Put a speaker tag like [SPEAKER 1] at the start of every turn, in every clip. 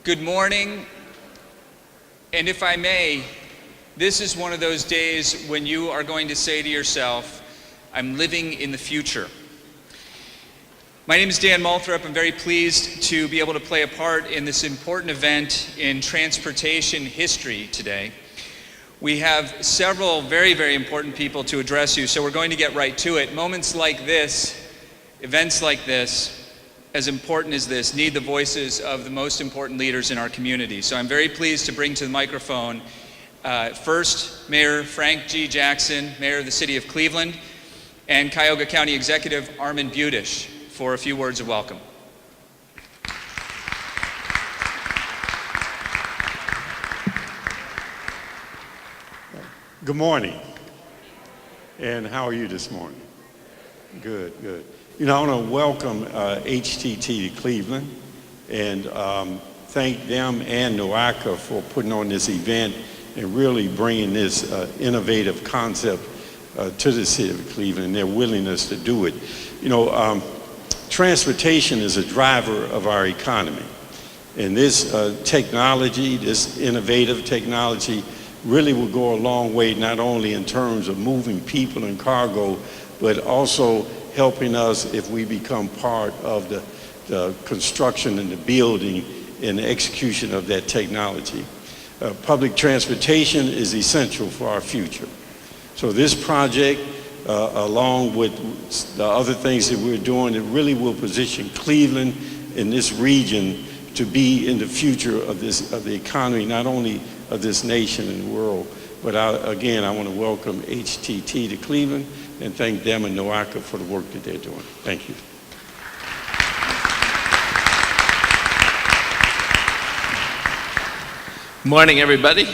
[SPEAKER 1] Good morning, and if I may, this is one of those days when you are going to say to yourself, I'm living in the future. My name is Dan Moulthrop. I'm very pleased to be able to play a part in this important event in transportation history today. We have several very, very important people to address you, so we're going to get right to it. Moments like this, events like this, as important as this, need the voices of the most important leaders in our community. So I'm very pleased to bring to the microphone first Mayor Frank G. Jackson, Mayor of the City of Cleveland, and Cuyahoga County Executive Armin Budish for a few words of welcome.
[SPEAKER 2] Good morning. And how are you this morning? Good, good. You know, I want to welcome HTT to Cleveland and thank them and NOACA for putting on this event and really bringing this innovative concept to the city of Cleveland and their willingness to do it. You know, transportation is a driver of our economy. And this technology, this innovative technology, really will go a long way, not only in terms of moving people and cargo, but also helping us if we become part of the construction and the building and the execution of that technology. Public transportation is essential for our future. So this project, along with the other things that we're doing, it really will position Cleveland in this region to be in the future of the economy, not only of this nation and the world. But again, I want to welcome HTT to Cleveland and thank them and NOACA for the work that they're doing. Thank you.
[SPEAKER 3] Morning, everybody.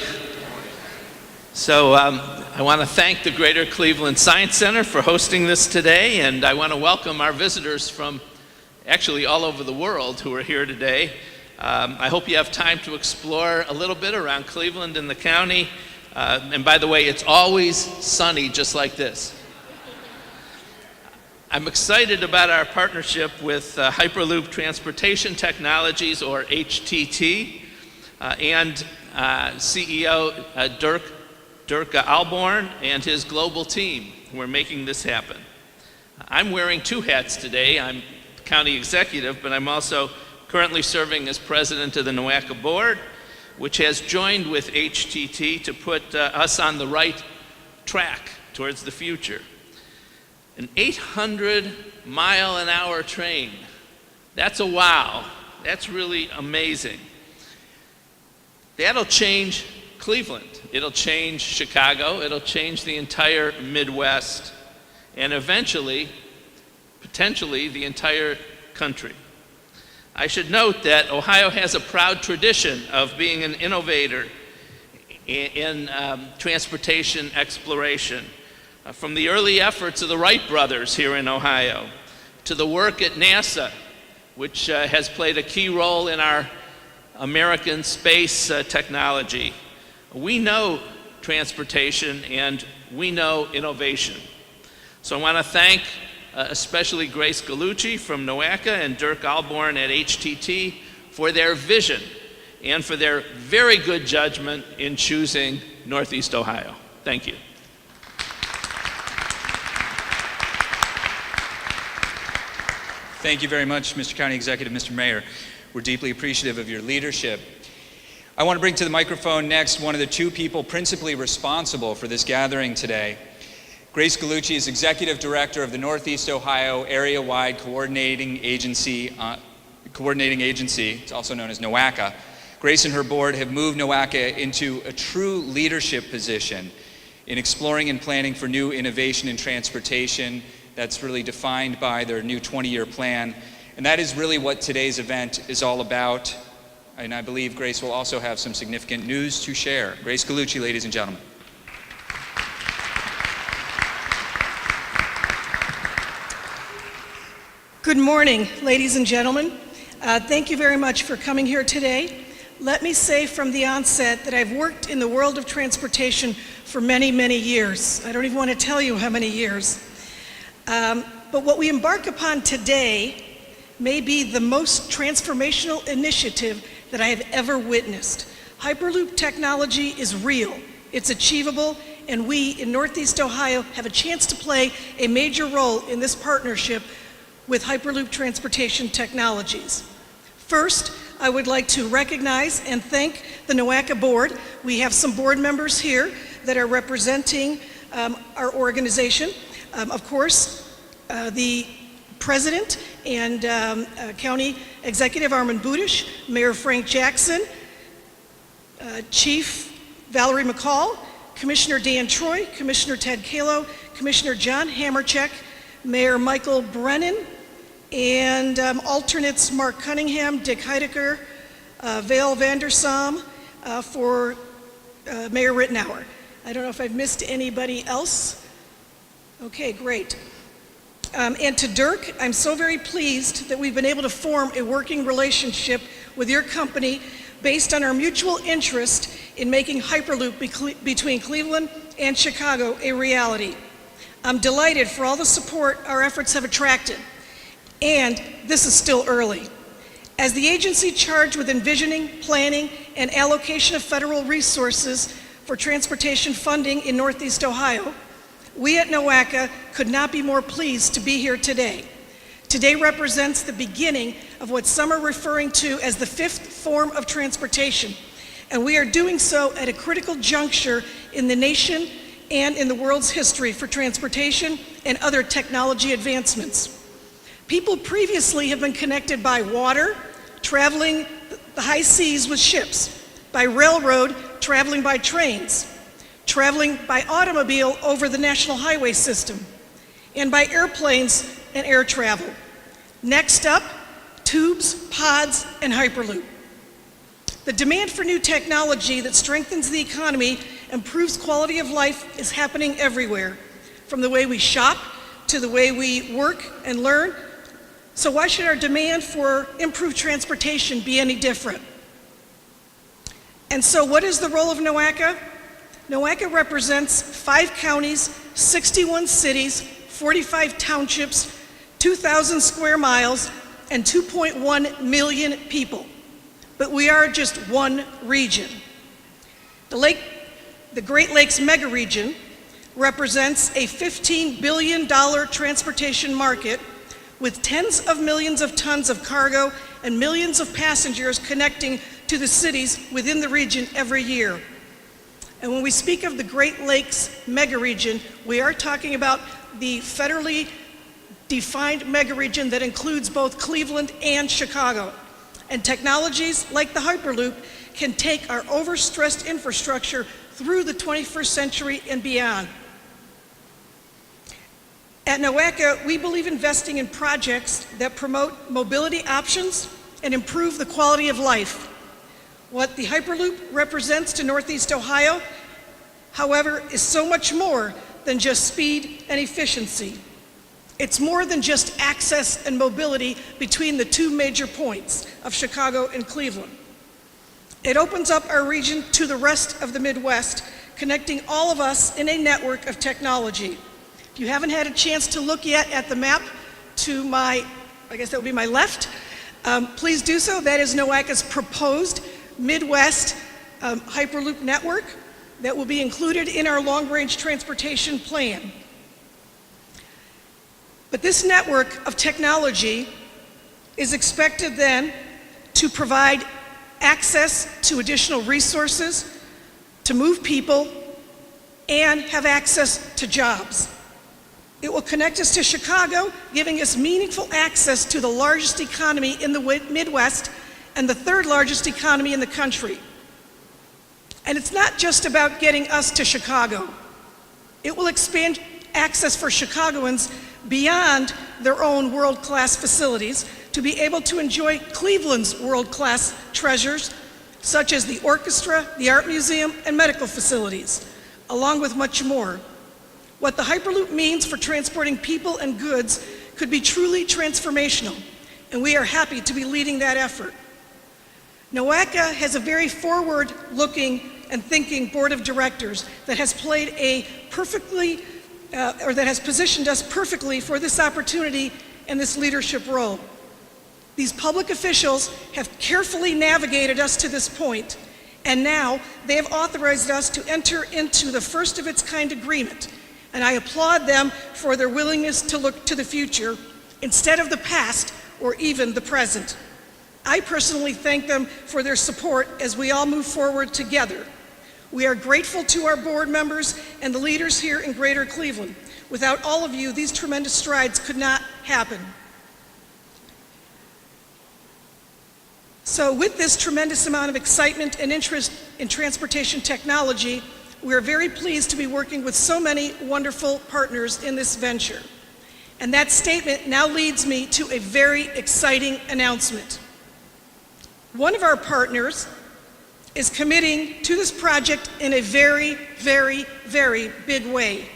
[SPEAKER 3] So I want to thank the Greater Cleveland Science Center for hosting this today, and I want to welcome our visitors from actually all over the world who are here today. I hope you have time to explore a little bit around Cleveland and the county. And by the way, it's always sunny just like this. I'm excited about our partnership with Hyperloop Transportation Technologies, or HTT, and CEO Dirk Alborn and his global team who are making this happen. I'm wearing two hats today. I'm county executive, but I'm also currently serving as president of the NOACA board, which has joined with HTT to put us on the right track towards the future. An 800-mile-an-hour train. That's a wow. That's really amazing. That'll change Cleveland. It'll change Chicago. It'll change the entire Midwest, and eventually, potentially, the entire country. I should note that Ohio has a proud tradition of being an innovator in transportation exploration. From the early efforts of the Wright brothers here in Ohio, to the work at NASA, which has played a key role in our American space technology. We know transportation and we know innovation. So I want to thank especially Grace Gallucci from NOACA and Dirk Alborn at HTT for their vision and for their very good judgment in choosing Northeast Ohio. Thank you.
[SPEAKER 1] Thank you very much, Mr. County Executive, Mr. Mayor. We're deeply appreciative of your leadership. I want to bring to the microphone next one of the two people principally responsible for this gathering today. Grace Gallucci is Executive Director of the Northeast Ohio Area-Wide Coordinating Agency. It's also known as NOACA. Grace and her board have moved NOACA into a true leadership position in exploring and planning for new innovation in transportation that's really defined by their new 20-year plan. And that is really what today's event is all about. And I believe Grace will also have some significant news to share. Grace Gallucci, ladies and gentlemen.
[SPEAKER 4] Good morning, ladies and gentlemen. Thank you very much for coming here today. Let me say from the onset that I've worked in the world of transportation for many, many years. I don't even want to tell you how many years. But what we embark upon today may be the most transformational initiative that I have ever witnessed. Hyperloop technology is real, it's achievable, and we in Northeast Ohio have a chance to play a major role in this partnership with Hyperloop Transportation Technologies. First, I would like to recognize and thank the NOACA board. We have some board members here that are representing our organization. Of course, the President and County Executive Armin Budish, Mayor Frank Jackson, Chief Valerie McCall, Commissioner Dan Troy, Commissioner Ted Kalo, Commissioner John Hamercheck, Mayor Michael Brennan, and alternates Mark Cunningham, Dick Heidecker, Vail Vandersam for Mayor Rittenauer. I don't know if I've missed anybody else. Okay, great. And to Dirk, I'm so very pleased that we've been able to form a working relationship with your company based on our mutual interest in making Hyperloop between Cleveland and Chicago a reality. I'm delighted for all the support our efforts have attracted. And this is still early. As the agency charged with envisioning, planning, and allocation of federal resources for transportation funding in Northeast Ohio, we at NOACA could not be more pleased to be here today. Today represents the beginning of what some are referring to as the fifth form of transportation, and we are doing so at a critical juncture in the nation and in the world's history for transportation and other technology advancements. People previously have been connected by water, traveling the high seas with ships, by railroad, traveling by trains, traveling by automobile over the national highway system, and by airplanes and air travel. Next up, tubes, pods, and Hyperloop. The demand for new technology that strengthens the economy, improves quality of life is happening everywhere, from the way we shop to the way we work and learn. So why should our demand for improved transportation be any different? And so what is the role of NOACA? NOACA represents 5 counties, 61 cities, 45 townships, 2,000 square miles, and 2.1 million people. But we are just one region. The Great Lakes mega region represents a $15 billion transportation market with tens of millions of tons of cargo and millions of passengers connecting to the cities within the region every year. And when we speak of the Great Lakes mega region, we are talking about the federally defined megaregion that includes both Cleveland and Chicago. And technologies like the Hyperloop can take our overstressed infrastructure through the 21st century and beyond. At NOACA, we believe investing in projects that promote mobility options and improve the quality of life. What the Hyperloop represents to Northeast Ohio, however, is so much more than just speed and efficiency. It's more than just access and mobility between the 2 major points of Chicago and Cleveland. It opens up our region to the rest of the Midwest, connecting all of us in a network of technology. If you haven't had a chance to look yet at the map to my, I guess that would be my left, please do so. That is NOACA's proposed Midwest Hyperloop network that will be included in our long-range transportation plan. But this network of technology is expected then to provide access to additional resources, to move people, and have access to jobs. It will connect us to Chicago, giving us meaningful access to the largest economy in the Midwest and the 3rd largest economy in the country. And it's not just about getting us to Chicago. It will expand access for Chicagoans beyond their own world-class facilities to be able to enjoy Cleveland's world-class treasures, such as the orchestra, the art museum, and medical facilities, along with much more. What the Hyperloop means for transporting people and goods could be truly transformational, and we are happy to be leading that effort. NOACA has a very forward-looking and thinking board of directors that has played a that has positioned us perfectly for this opportunity and this leadership role. These public officials have carefully navigated us to this point, and now they have authorized us to enter into the first of its kind agreement, and I applaud them for their willingness to look to the future instead of the past or even the present. I personally thank them for their support as we all move forward together. We are grateful to our board members and the leaders here in Greater Cleveland. Without all of you, these tremendous strides could not happen. So with this tremendous amount of excitement and interest in transportation technology, we are very pleased to be working with so many wonderful partners in this venture. And that statement now leads me to a very exciting announcement. One of our partners is committing to this project in a very, very, very big way.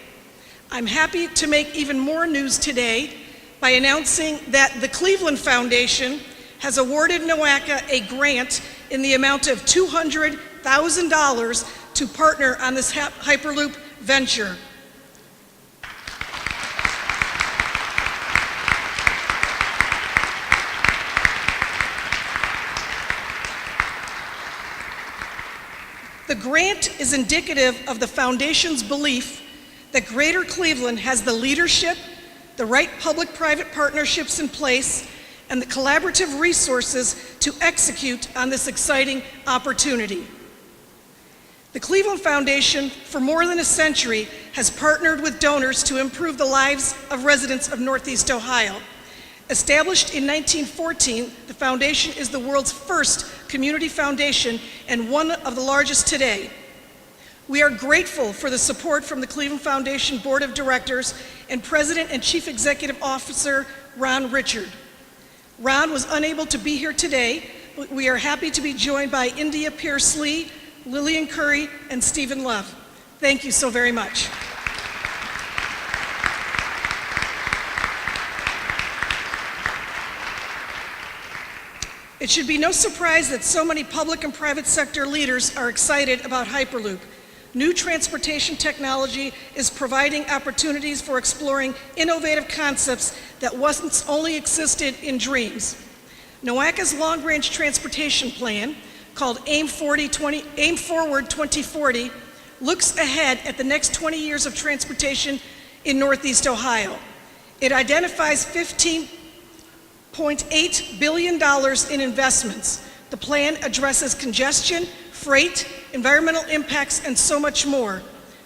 [SPEAKER 4] I'm happy to make even more news today by announcing that the Cleveland Foundation has awarded NOACA a grant in the amount of $200,000 to partner on this Hyperloop venture. The grant is indicative of the Foundation's belief that Greater Cleveland has the leadership, the right public-private partnerships in place, and the collaborative resources to execute on this exciting opportunity. The Cleveland Foundation, for more than a century, has partnered with donors to improve the lives of residents of Northeast Ohio. Established in 1914, the foundation is the world's first community foundation and one of the largest today. We are grateful for the support from the Cleveland Foundation Board of Directors and President and Chief Executive Officer Ron Richard. Ron was unable to be here today, but we are happy to be joined by India Pierce-Lee, Lillian Curry, and Stephen Love. Thank you so very much. It should be no surprise that so many public and private sector leaders are excited about Hyperloop. New transportation technology is providing opportunities for exploring innovative concepts that once only existed in dreams. NOACA's long-range transportation plan, called Aim Forward 2040, looks ahead at the next 20 years of transportation in Northeast Ohio. It identifies $15.8 billion in investments. The plan addresses congestion, freight, environmental impacts, and so much more.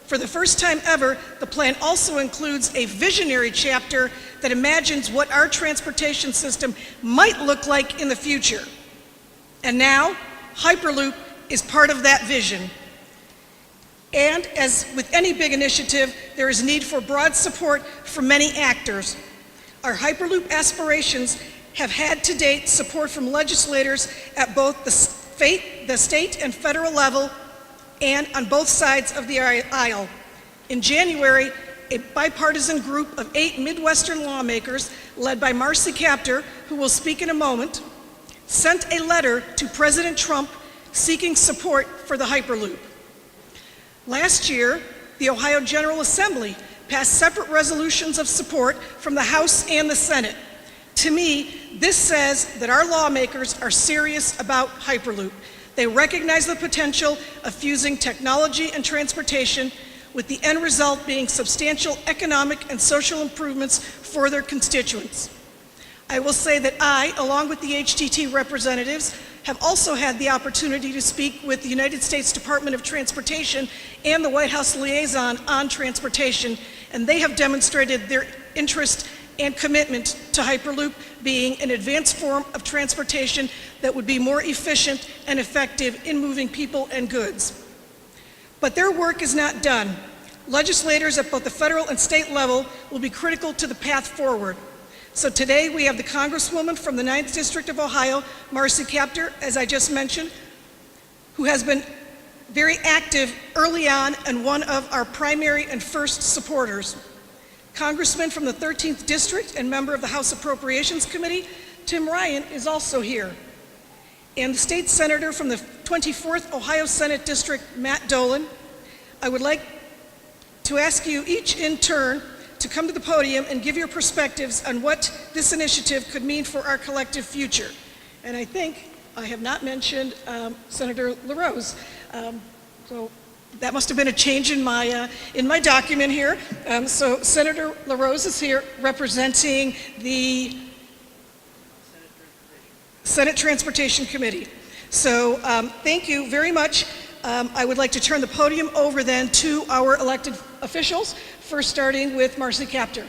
[SPEAKER 4] For the first time ever, the plan also includes a visionary chapter that imagines what our transportation system might look like in the future. And now, Hyperloop is part of that vision. And as with any big initiative, there is need for broad support from many actors. Our Hyperloop aspirations have had to date support from legislators at both the state and federal level and on both sides of the aisle. In January, a bipartisan group of 8 Midwestern lawmakers, led by Marcy Kaptur, who will speak in a moment, sent a letter to President Trump seeking support for the Hyperloop. Last year, the Ohio General Assembly passed separate resolutions of support from the House and the Senate. To me, this says that our lawmakers are serious about Hyperloop. They recognize the potential of fusing technology and transportation, with the end result being substantial economic and social improvements for their constituents. I will say that I, along with the HTT representatives, have also had the opportunity to speak with the United States Department of Transportation and the White House liaison on transportation, and they have demonstrated their interest and commitment to Hyperloop being an advanced form of transportation that would be more efficient and effective in moving people and goods. But their work is not done. Legislators at both the federal and state level will be critical to the path forward. So today we have the Congresswoman from the 9th District of Ohio, Marcy Kaptur, as I just mentioned, who has been very active early on and one of our primary and first supporters. Congressman from the 13th District and member of the House Appropriations Committee, Tim Ryan, is also here. And the state senator from the 24th Ohio Senate District, Matt Dolan. I would like to ask you each in turn to come to the podium and give your perspectives on what this initiative could mean for our collective future. And I think I have not mentioned Senator LaRose. So that must have been a change in my document here. So Senator LaRose is here representing the Senate Transportation Committee. So thank you very much. I would like to turn the podium over then to our elected officials, first starting with Marcy Kaptur.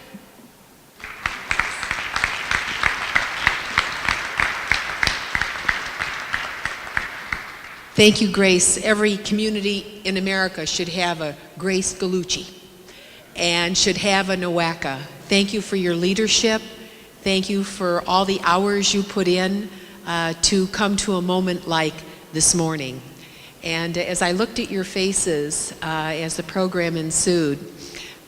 [SPEAKER 5] Thank you, Grace. Every community in America should have a Grace Gallucci and should have a NOACA. Thank you for your leadership. Thank you for all the hours you put in to come to a moment like this morning. And as I looked at your faces as the program ensued,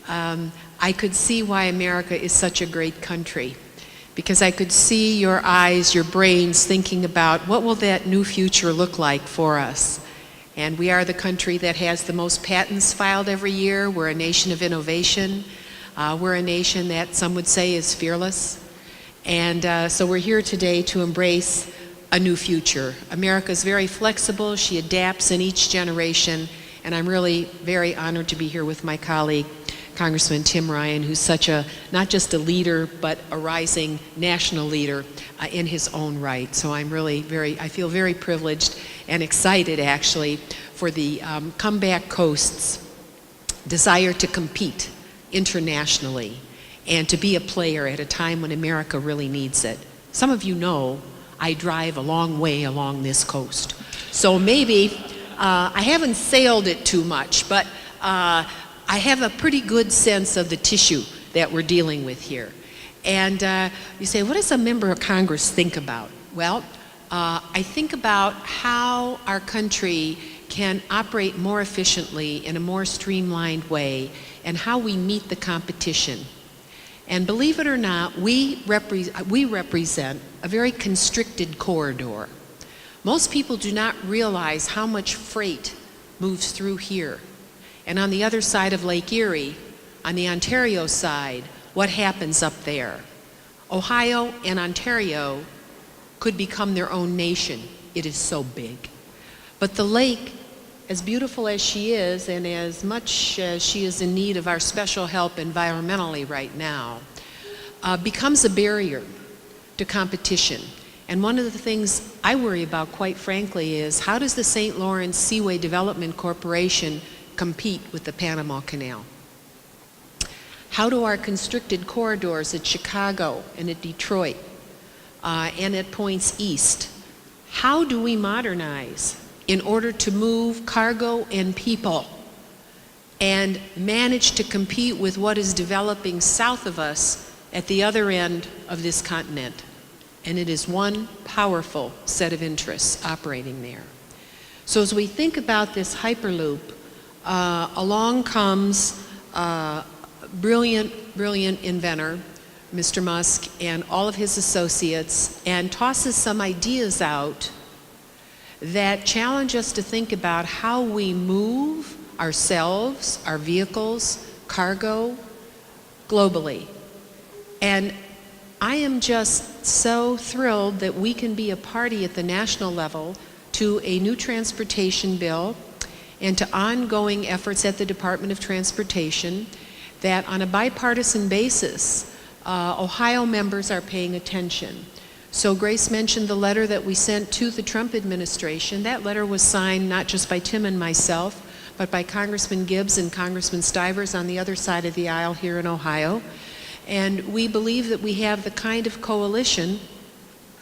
[SPEAKER 5] I could see why America is such a great country. Because I could see your eyes, your brains thinking about what will that new future look like for us. And we are the country that has the most patents filed every year. We're a nation of innovation. We're a nation that some would say is fearless. And so we're here today to embrace a new future. America is very flexible. She adapts in each generation. And I'm really very honored to be here with my colleague, Congressman Tim Ryan, who's such a, not just a leader, but a rising national leader in his own right. So I'm really I feel very privileged and excited actually for the Comeback Coast's desire to compete internationally and to be a player at a time when America really needs it. Some of you know I drive a long way along this coast. So maybe, I haven't sailed it too much, but I have a pretty good sense of the tissue that we're dealing with here. And you say, what does a member of Congress think about? Well, I think about how our country can operate more efficiently in a more streamlined way and how we meet the competition. And believe it or not, we represent a very constricted corridor. Most people do not realize how much freight moves through here. And on the other side of Lake Erie, on the Ontario side, what happens up there? Ohio and Ontario could become their own nation. It is so big. But the lake, as beautiful as she is, and as much as she is in need of our special help environmentally right now, becomes a barrier to competition. And one of the things I worry about, quite frankly, is how does the St. Lawrence Seaway Development Corporation compete with the Panama Canal? How do our constricted corridors at Chicago and at Detroit and at points east, how do we modernize in order to move cargo and people and manage to compete with what is developing south of us at the other end of this continent? And it is one powerful set of interests operating there. So as we think about this Hyperloop, along comes brilliant inventor, Mr. Musk, and all of his associates, and tosses some ideas out that challenge us to think about how we move ourselves, our vehicles, cargo, globally. And I am just so thrilled that we can be a party at the national level to a new transportation bill and to ongoing efforts at the Department of Transportation that on a bipartisan basis, Ohio members are paying attention. So Grace mentioned the letter that we sent to the Trump administration. That letter was signed not just by Tim and myself, but by Congressman Gibbs and Congressman Stivers on the other side of the aisle here in Ohio. And we believe that we have the kind of coalition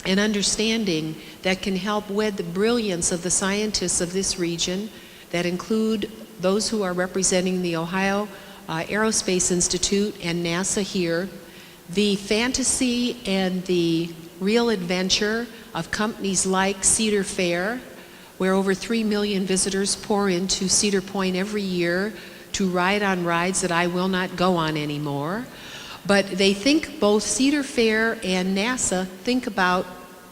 [SPEAKER 5] and understanding that can help wed the brilliance of the scientists of this region, that include those who are representing the Ohio Aerospace Institute and NASA here, the fantasy and the real adventure of companies like Cedar Fair, where over 3 million visitors pour into Cedar Point every year to ride on rides that I will not go on anymore. But they think, both Cedar Fair and NASA think about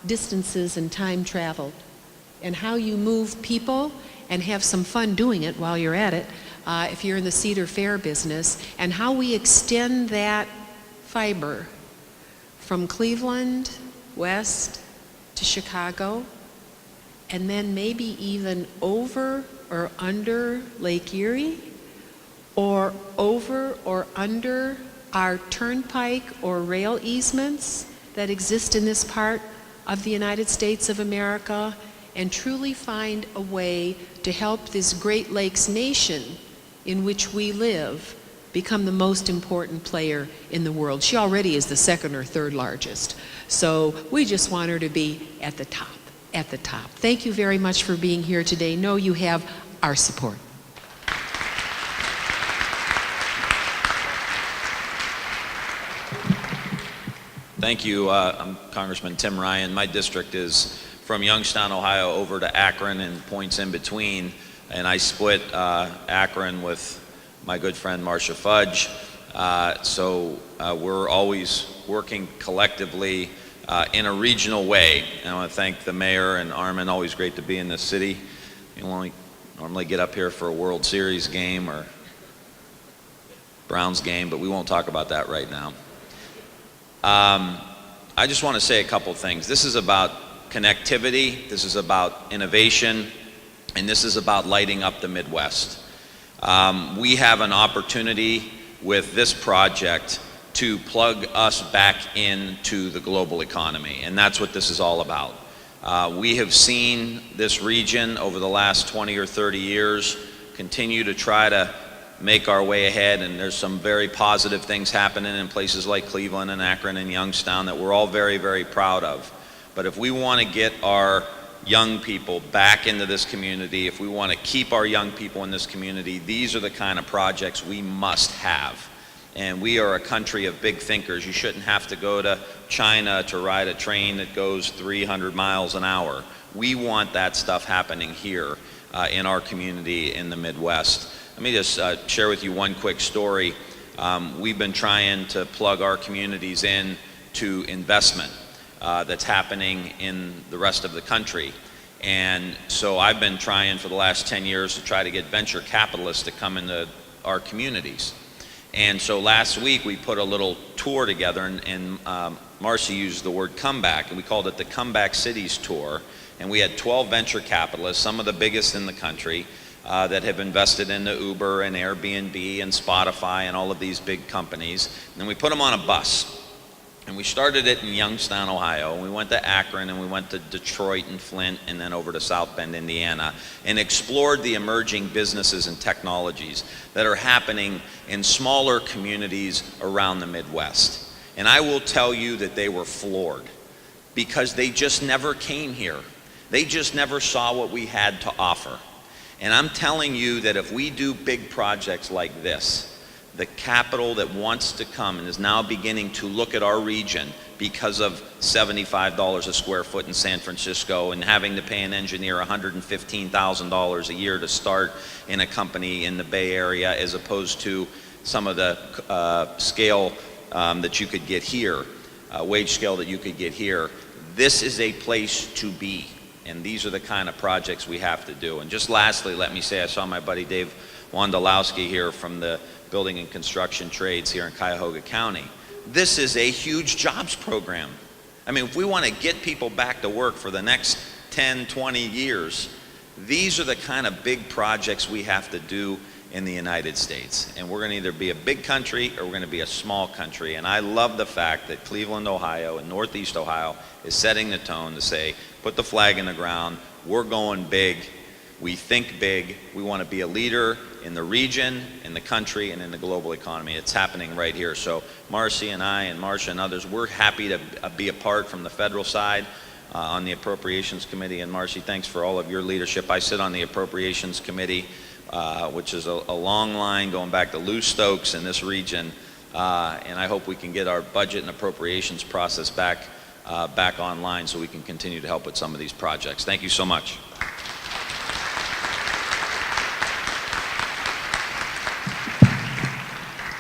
[SPEAKER 5] distances and time traveled and how you move people and have some fun doing it while you're at it if you're in the Cedar Fair business, and how we extend that fiber from Cleveland west to Chicago, and then maybe even over or under Lake Erie, or over or under our turnpike or rail easements that exist in this part of the United States of America, and truly find a way to help this Great Lakes nation in which we live become the most important player in the world. She already is the second or third largest. So we just want her to be at the top, at the top. Thank you very much for being here today. Know you have our support.
[SPEAKER 6] Thank you. I'm Congressman Tim Ryan. My district is from Youngstown, Ohio, over to Akron and points in between. And I split Akron with my good friend Marcia Fudge. So we're always working collectively in a regional way. And I want to thank the mayor and Armin. Always great to be in this city. You only normally get up here for a World Series game or Browns game, but we won't talk about that right now. I just want to say a couple things. This is about connectivity, this is about innovation, and this is about lighting up the Midwest. We have an opportunity with this project to plug us back into the global economy, and that's what this is all about. We have seen this region over the last 20 or 30 years continue to try to make our way ahead, and there's some very positive things happening in places like Cleveland and Akron and Youngstown that we're all very, very proud of. But if we want to get our young people back into this community, if we want to keep our young people in this community, these are the kind of projects we must have. And we are a country of big thinkers. You shouldn't have to go to China to ride a train that goes 300 miles an hour. We want that stuff happening here in our community in the Midwest. Let me just share with you one quick story. We've been trying to plug our communities in to investment that's happening in the rest of the country. And so I've been trying for the last 10 years to try to get venture capitalists to come into our communities. And so last week we put a little tour together, and Marcy used the word comeback, and we called it the Comeback Cities Tour. And we had 12 venture capitalists, some of the biggest in the country, that have invested into Uber and Airbnb and Spotify and all of these big companies. And then we put them on a bus. And we started it in Youngstown, Ohio. And we went to Akron, and we went to Detroit and Flint, and then over to South Bend, Indiana, and explored the emerging businesses and technologies that are happening in smaller communities around the Midwest. And I will tell you that they were floored because they just never came here. They just never saw what we had to offer. And I'm telling you that if we do big projects like this, the capital that wants to come and is now beginning to look at our region because of $75 a square foot in San Francisco and having to pay an engineer $115,000 a year to start in a company in the Bay Area as opposed to some of the scale that you could get here, wage scale that you could get here. This is a place to be. And these are the kind of projects we have to do. And just lastly, let me say, I saw my buddy Dave Wondolowski here from the Building and Construction Trades here in Cuyahoga County. This is a huge jobs program. I mean, if we want to get people back to work for the next 10, 20 years, these are the kind of big projects we have to do in the United States. And we're going to either be a big country or we're going to be a small country. And I love the fact that Cleveland, Ohio and Northeast Ohio is setting the tone to say, put the flag in the ground, we're going big, we think big, we want to be a leader in the region, in the country, and in the global economy. It's happening right here. So Marcy and I and Marcia and others, we're happy to be a part from the federal side on the Appropriations Committee. And Marcy, thanks for all of your leadership. I sit on the Appropriations Committee, which is a long line going back to Lou Stokes in this region. And I hope we can get our budget and appropriations process back online so we can continue to help with some of these projects. Thank you so much.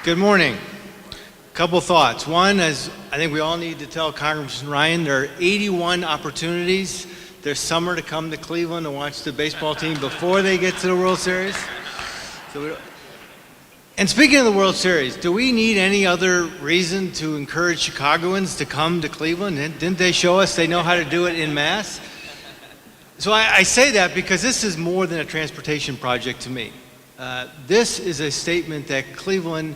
[SPEAKER 7] Good morning. A couple thoughts. One is I think we all need to tell Congressman Ryan there are 81 opportunities this summer to come to Cleveland and watch the baseball team before they get to the World Series. So And speaking of the World Series, do we need any other reason to encourage Chicagoans to come to Cleveland? Didn't they show us they know how to do it en masse? So I say that because this is more than a transportation project to me. This is a statement that Cleveland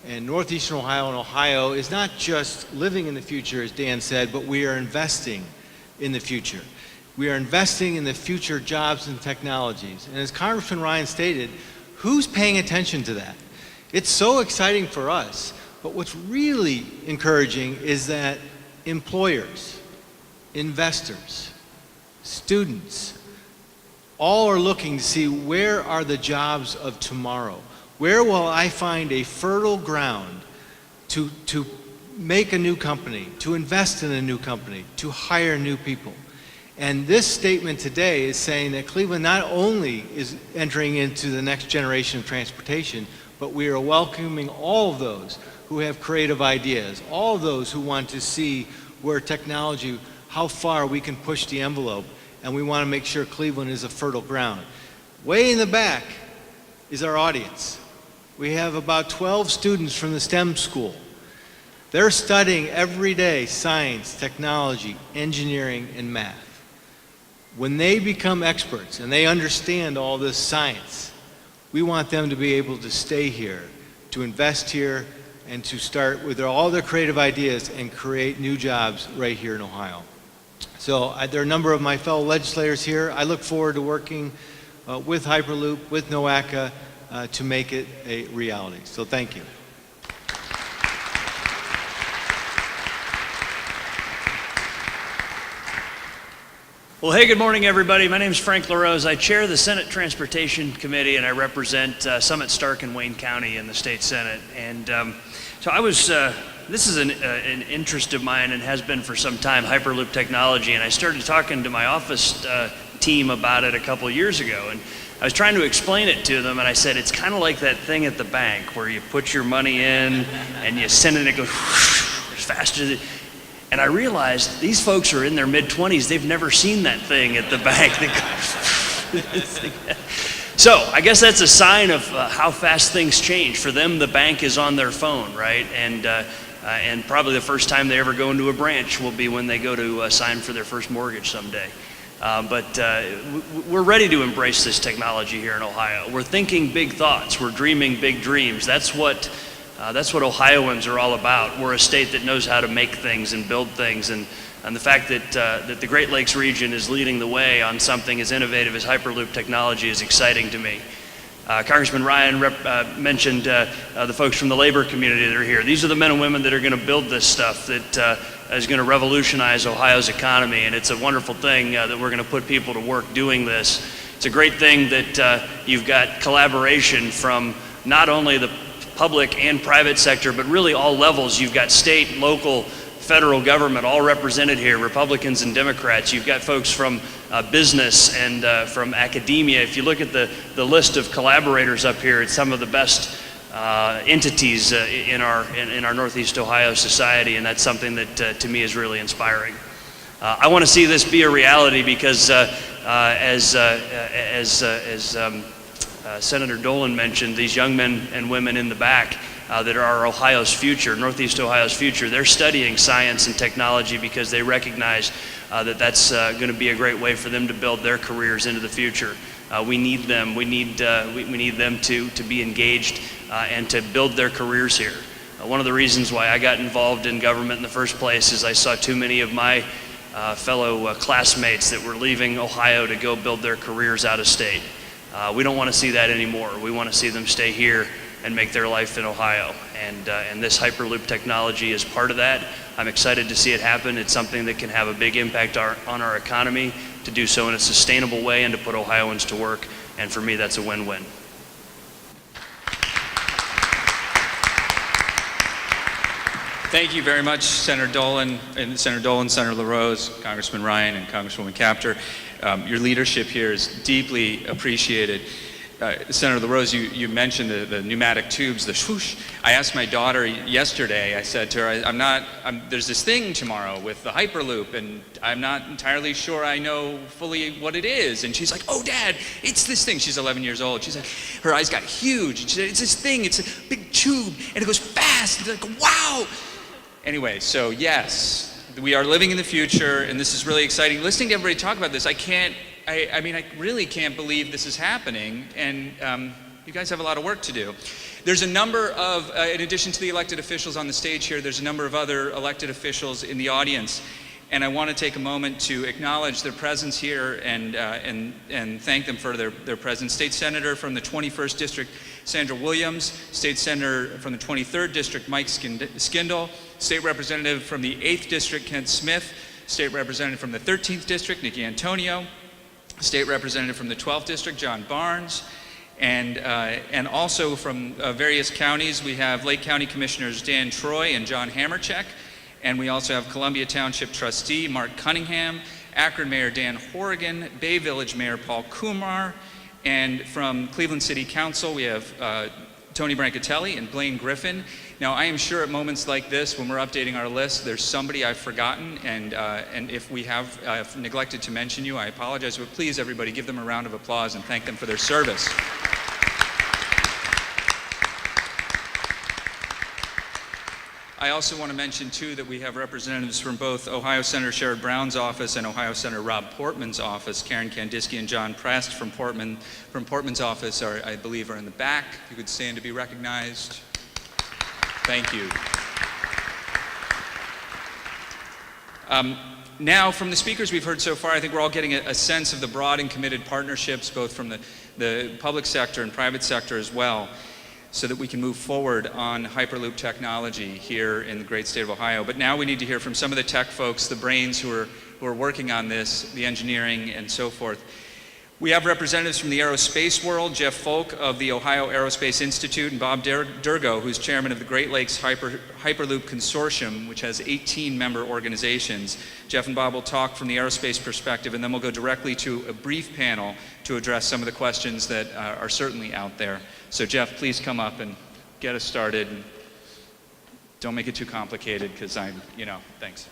[SPEAKER 7] and Northeastern Ohio and Ohio is not just living in the future, as Dan said, but we are investing in the future. We are investing in the future jobs and technologies. And as Congressman Ryan stated, who's paying attention to that? It's so exciting for us, but what's really encouraging is that employers, investors, students, all are looking to see where are the jobs of tomorrow. Where will I find a fertile ground to make a new company, to invest in a new company, to hire new people? And this statement today is saying that Cleveland not only is entering into the next generation of transportation, but we are welcoming all of those who have creative ideas, all of those who want to see where technology, how far we can push the envelope, and we want to make sure Cleveland is a fertile ground. Way in the back is our audience. We have about 12 students from the STEM school. They're studying every day science, technology, engineering, and math. When they become experts and they understand all this science, we want them to be able to stay here, to invest here, and to start with all their creative ideas and create new jobs right here in Ohio. So there are a number of my fellow legislators here. I look forward to working with Hyperloop, with NOACA, to make it a reality. So thank you.
[SPEAKER 8] Well, hey, good morning, everybody. My name is Frank LaRose. I chair the Senate Transportation Committee, and I represent Summit, Stark, and Wayne County in the state Senate. And so I was, this is an interest of mine and has been for some time, Hyperloop technology. And I started talking to my office team about it a couple of years ago. And I was trying to explain it to them, and I said, it's kind of like that thing at the bank where you put your money in and you send it and it goes as fast as it. And I realized these folks are in their mid-20s. They've never seen that thing at the bank. So I guess that's a sign of how fast things change. For them, the bank is on their phone, right? And probably the first time they ever go into a branch will be when they go to sign for their first mortgage someday. But we're ready to embrace this technology here in Ohio. We're thinking big thoughts. We're dreaming big dreams. That's what Ohioans are all about. We're a state that knows how to make things and build things, and the fact that the Great Lakes region is leading the way on something as innovative as Hyperloop technology is exciting to me. Congressman Ryan mentioned the folks from the labor community that are here. These are the men and women that are going to build this stuff that is going to revolutionize Ohio's economy, and it's a wonderful thing that we're going to put people to work doing this. It's a great thing that you've got collaboration from not only the public and private sector, but really all levels. You've got state, local, federal government all represented here, Republicans and Democrats. You've got folks from business and from academia. If you look at the list of collaborators up here, it's some of the best entities in our Northeast Ohio society, and that's something that to me is really inspiring. I want to see this be a reality because as Senator Dolan mentioned, these young men and women in the back that are Ohio's future, Northeast Ohio's future, they're studying science and technology because they recognize that that's going to be a great way for them to build their careers into the future. We need them. We need them to be engaged and to build their careers here. One of the reasons why I got involved in government in the first place is I saw too many of my fellow classmates that were leaving Ohio to go build their careers out of state. We don't want to see that anymore. We want to see them stay here and make their life in Ohio. And this Hyperloop technology is part of that. I'm excited to see it happen. It's something that can have a big impact on our economy, to do so in a sustainable way and to put Ohioans to work. And for me, that's a win-win.
[SPEAKER 1] Thank you very much, Senator Dolan, Senator LaRose, Congressman Ryan, and Congresswoman Capter. Your leadership here is deeply appreciated. Senator LaRose, you mentioned the pneumatic tubes, the swoosh. I asked my daughter yesterday, I said to her, there's this thing tomorrow with the Hyperloop, and I'm not entirely sure I know fully what it is. And she's like, oh, Dad, it's this thing. She's 11 years old. She's like, her eyes got huge. And she said, it's this thing, it's a big tube, and it goes fast. And like, wow. Anyway, so yes, we are living in the future, and this is really exciting. Listening to everybody talk about this, I really can't believe this is happening, and you guys have a lot of work to do. There's a number of, in addition to the elected officials on the stage here, there's a number of other elected officials in the audience, and I want to take a moment to acknowledge their presence here and thank them for their presence. State Senator from the 21st District, Sandra Williams. State Senator from the 23rd District, Mike Skindle. State Representative from the 8th District, Kent Smith. State Representative from the 13th District, Nikki Antonio. State Representative from the 12th District, John Barnes, and also from various counties, we have Lake County Commissioners Dan Troy and John Hamercheck, and we also have Columbia Township Trustee Mark Cunningham, Akron Mayor Dan Horrigan, Bay Village Mayor Paul Kumar, and from Cleveland City Council, we have Tony Brancatelli and Blaine Griffin. Now, I am sure at moments like this, when we're updating our list, there's somebody I've forgotten, and if we have neglected to mention you, I apologize, but please, everybody, give them a round of applause and thank them for their service. I also want to mention, too, that we have representatives from both Ohio Senator Sherrod Brown's office and Ohio Senator Rob Portman's office. Karen Kandinsky and John Prest from Portman's office, I believe, are in the back. If you could stand to be recognized. Thank you. Now, from the speakers we've heard so far, I think we're all getting a sense of the broad and committed partnerships, both from the public sector and private sector as well, so that we can move forward on Hyperloop technology here in the great state of Ohio. But now we need to hear from some of the tech folks, the brains who are working on this, the engineering and so forth. We have representatives from the aerospace world, Jeff Folk of the Ohio Aerospace Institute, and Bob Durgo, who's chairman of the Great Lakes Hyperloop Consortium, which has 18 member organizations. Jeff and Bob will talk from the aerospace perspective, and then we'll go directly to a brief panel to address some of the questions that are certainly out there. So Jeff, please come up and get us started. And don't make it too complicated, because thanks.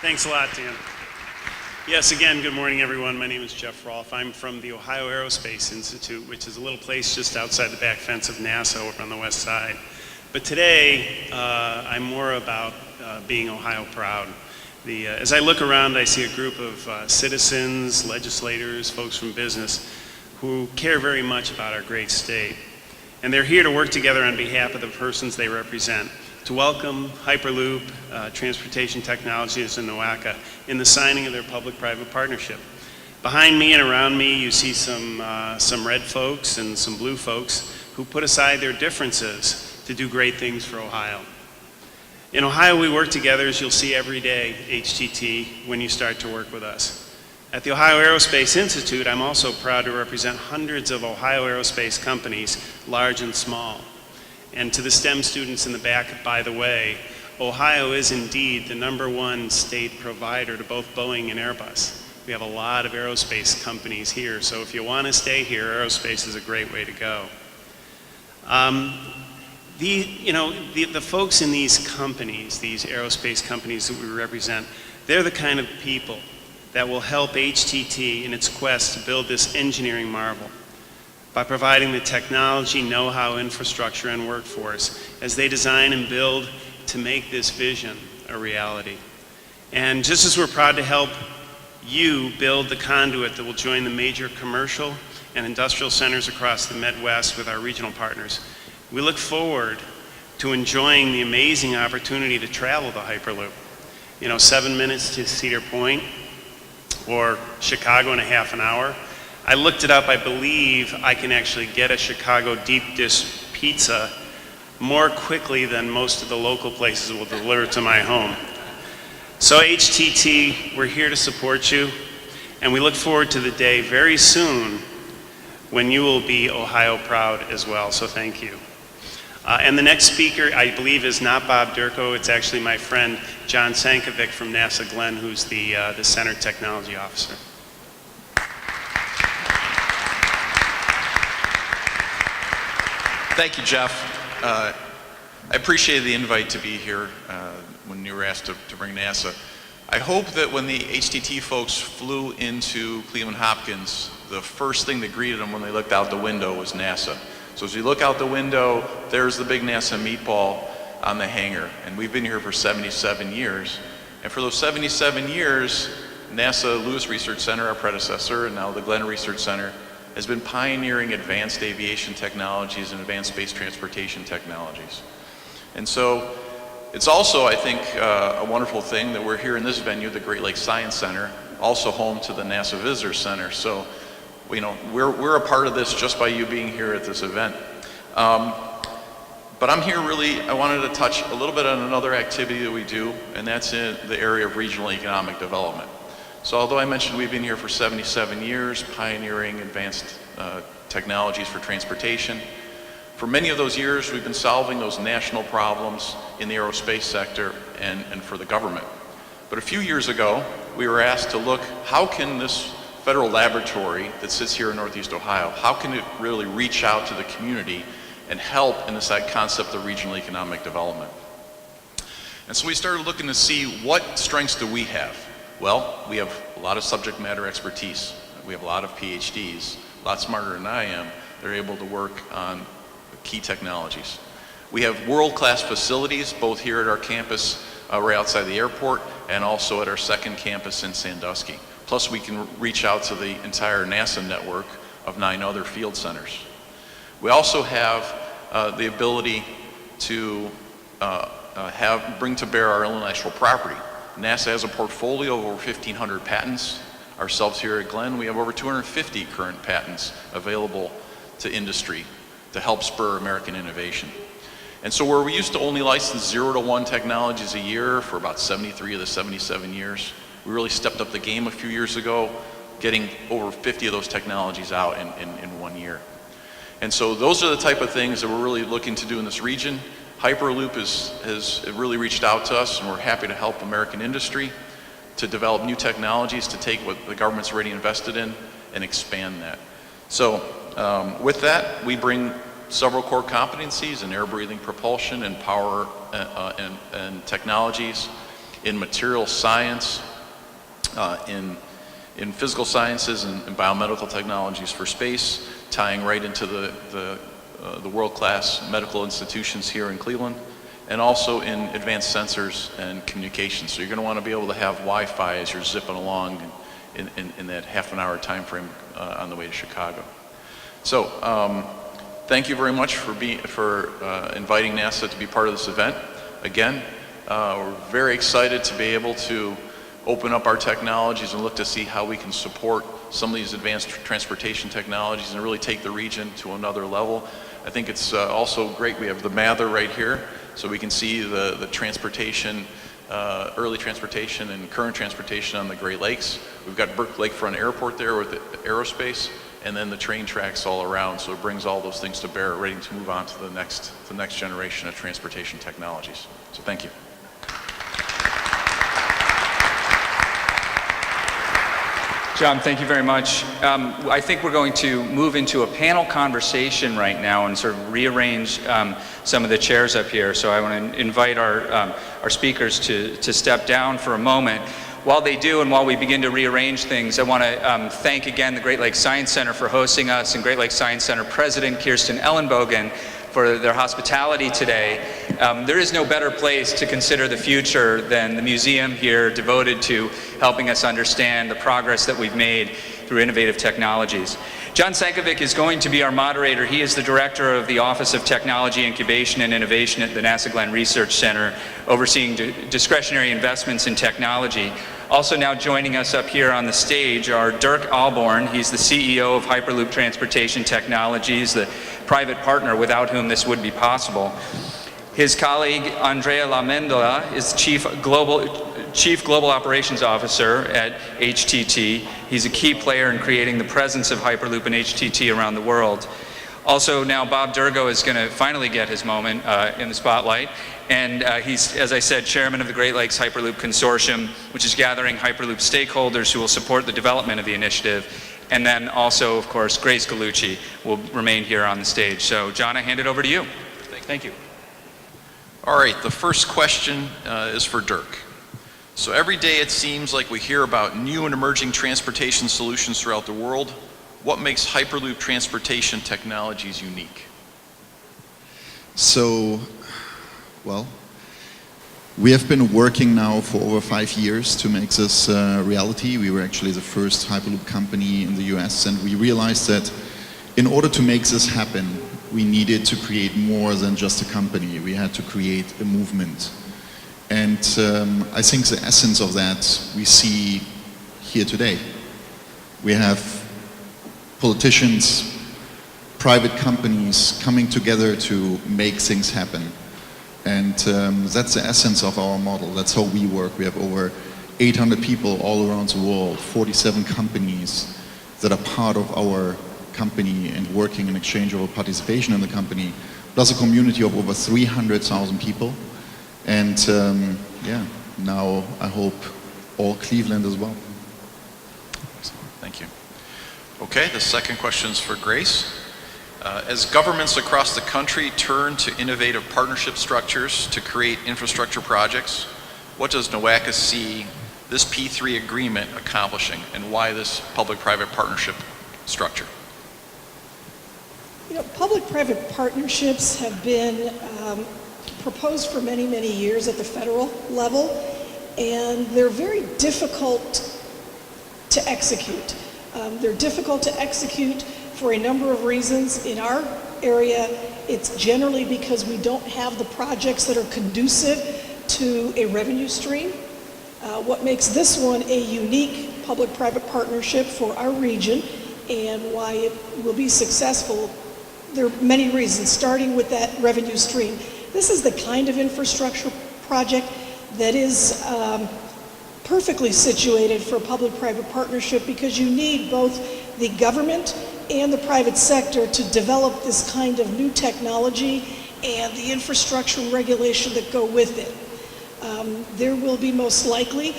[SPEAKER 9] Thanks a lot, Dan. Yes, again, good morning, everyone. My name is Jeff Rolfe. I'm from the Ohio Aerospace Institute, which is a little place just outside the back fence of NASA over on the west side. But today, I'm more about being Ohio proud. As I look around, I see a group of citizens, legislators, folks from business who care very much about our great state. And they're here to work together on behalf of the persons they represent, to welcome Hyperloop Transportation Technologies in NOACA in the signing of their public-private partnership. Behind me and around me, you see some red folks and some blue folks who put aside their differences to do great things for Ohio. In Ohio, we work together, as you'll see every day, HTT, when you start to work with us. At the Ohio Aerospace Institute, I'm also proud to represent hundreds of Ohio aerospace companies, large and small. And to the STEM students in the back, by the way, Ohio is indeed the #1 state provider to both Boeing and Airbus. We have a lot of aerospace companies here, so if you want to stay here, aerospace is a great way to go. The folks in these companies, these aerospace companies that we represent, they're the kind of people that will help HTT in its quest to build this engineering marvel by providing the technology, know-how, infrastructure, and workforce as they design and build to make this vision a reality. And just as we're proud to help you build the conduit that will join the major commercial and industrial centers across the Midwest with our regional partners, we look forward to enjoying the amazing opportunity to travel the Hyperloop. 7 minutes to Cedar Point or Chicago in a half an hour. I looked it up. I believe I can actually get a Chicago deep dish pizza more quickly than most of the local places will deliver to my home. So HTT, we're here to support you, and we look forward to the day very soon when you will be Ohio proud as well, so thank you. And the next speaker, I believe, is not Bob Durko. It's actually my friend John Sankovic from NASA Glenn, who's the Center Technology Officer.
[SPEAKER 10] Thank you, Jeff. I appreciate the invite to be here when you were asked to bring NASA. I hope that when the HTT folks flew into Cleveland Hopkins, the first thing that greeted them when they looked out the window was NASA. So as you look out the window, there's the big NASA meatball on the hangar. And we've been here for 77 years. And for those 77 years, NASA Lewis Research Center, our predecessor, and now the Glenn Research Center, has been pioneering advanced aviation technologies and advanced space transportation technologies. And so it's also, I think, a wonderful thing that we're here in this venue, the Great Lakes Science Center, also home to the NASA Visitor Center. So, you know, we're a part of this just by you being here at this event. But I'm here really, I wanted to touch a little bit on another activity that we do, and that's in the area of regional economic development. So although I mentioned we've been here for 77 years, pioneering advanced technologies for transportation, for many of those years we've been solving those national problems in the aerospace sector and for the government. But a few years ago, we were asked to look, how can this federal laboratory that sits here in Northeast Ohio, how can it really reach out to the community and help in this concept of regional economic development? And so we started looking to see what strengths do we have. Well, we have a lot of subject matter expertise. We have a lot of PhDs, a lot smarter than I am. They're able to work on key technologies. We have world-class facilities, both here at our campus right outside the airport and also at our second campus in Sandusky. Plus, we can reach out to the entire NASA network of 9 other field centers. We also have the ability to bring to bear our intellectual property. NASA has a portfolio of over 1,500 patents. Ourselves here at Glenn, we have over 250 current patents available to industry to help spur American innovation. And so where we used to only license 0 to 1 technologies a year for about 73 of the 77 years, we really stepped up the game a few years ago, getting over 50 of those technologies out in 1 year. And so those are the type of things that we're really looking to do in this region. Hyperloop has really reached out to us, and we're happy to help American industry to develop new technologies to take what the government's already invested in and expand that. So with that, we bring several core competencies in air-breathing propulsion and power and technologies, in material science, in physical sciences and biomedical technologies for space, tying right into the world-class medical institutions here in Cleveland, and also in advanced sensors and communications. So you're going to want to be able to have Wi-Fi as you're zipping along in that half-an-hour time frame on the way to Chicago. So thank you very much for inviting NASA to be part of this event. Again, we're very excited to be able to open up our technologies and look to see how we can support some of these advanced transportation technologies and really take the region to another level. I think it's also great we have the Mather right here, so we can see the transportation, early transportation and current transportation on the Great Lakes. We've got Burke Lakefront Airport there with the aerospace, and then the train tracks all around, so it brings all those things to bear, ready to move on to the next generation of transportation technologies. So thank you.
[SPEAKER 1] John, thank you very much. I think we're going to move into a panel conversation right now and sort of rearrange some of the chairs up here. So I want to invite our speakers to step down for a moment. While they do, and while we begin to rearrange things, I want to thank again the Great Lakes Science Center for hosting us, and Great Lakes Science Center President Kirsten Ellenbogen for their hospitality today. There is no better place to consider the future than the museum here, devoted to helping us understand the progress that we've made through innovative technologies. John Sankovic is going to be our moderator. He is the director of the Office of Technology Incubation and Innovation at the NASA Glenn Research Center, overseeing discretionary investments in technology. Also now joining us up here on the stage are Dirk Alborn. He's the CEO of Hyperloop Transportation Technologies, the private partner without whom this would be possible. His colleague, Andrea Lamendola, is Chief Global Operations Officer at HTT. He's a key player in creating the presence of Hyperloop and HTT around the world. Also now Bob Durgo is going to finally get his moment in the spotlight. And he's, as I said, chairman of the Great Lakes Hyperloop Consortium, which is gathering Hyperloop stakeholders who will support the development of the initiative. And then also, of course, Grace Gallucci will remain here on the stage. So, John, I hand it over to you. Thank you.
[SPEAKER 10] All right, the first question is for Dirk. So every day it seems like we hear about new and emerging transportation solutions throughout the world. What makes Hyperloop transportation technologies unique?
[SPEAKER 11] So, well, we have been working now for over 5 years to make this reality. We were actually the first Hyperloop company in the US, and we realized that in order to make this happen, we needed to create more than just a company. We had to create a movement. And I think the essence of that we see here today. We have politicians, private companies coming together to make things happen. And that's the essence of our model. That's how we work. We have over 800 people all around the world, 47 companies that are part of our company and working in exchange of participation in the company, plus a community of over 300,000 people. And yeah, now I hope all Cleveland as well.
[SPEAKER 10] Thank you. Okay, the second question is for Grace. As governments across the country turn to innovative partnership structures to create infrastructure projects, what does NOACA see this P3 agreement accomplishing, and why this public-private partnership structure?
[SPEAKER 4] You know, public-private partnerships have been proposed for many, many years at the federal level, and they're very difficult to execute. They're difficult to execute for a number of reasons. In our area, it's generally because we don't have the projects that are conducive to a revenue stream. What makes this one a unique public-private partnership for our region and why it will be successful, there are many reasons, starting with that revenue stream. This is the kind of infrastructure project that is perfectly situated for a public-private partnership because you need both the government and the private sector to develop this kind of new technology and the infrastructure and regulation that go with it. There will be most likely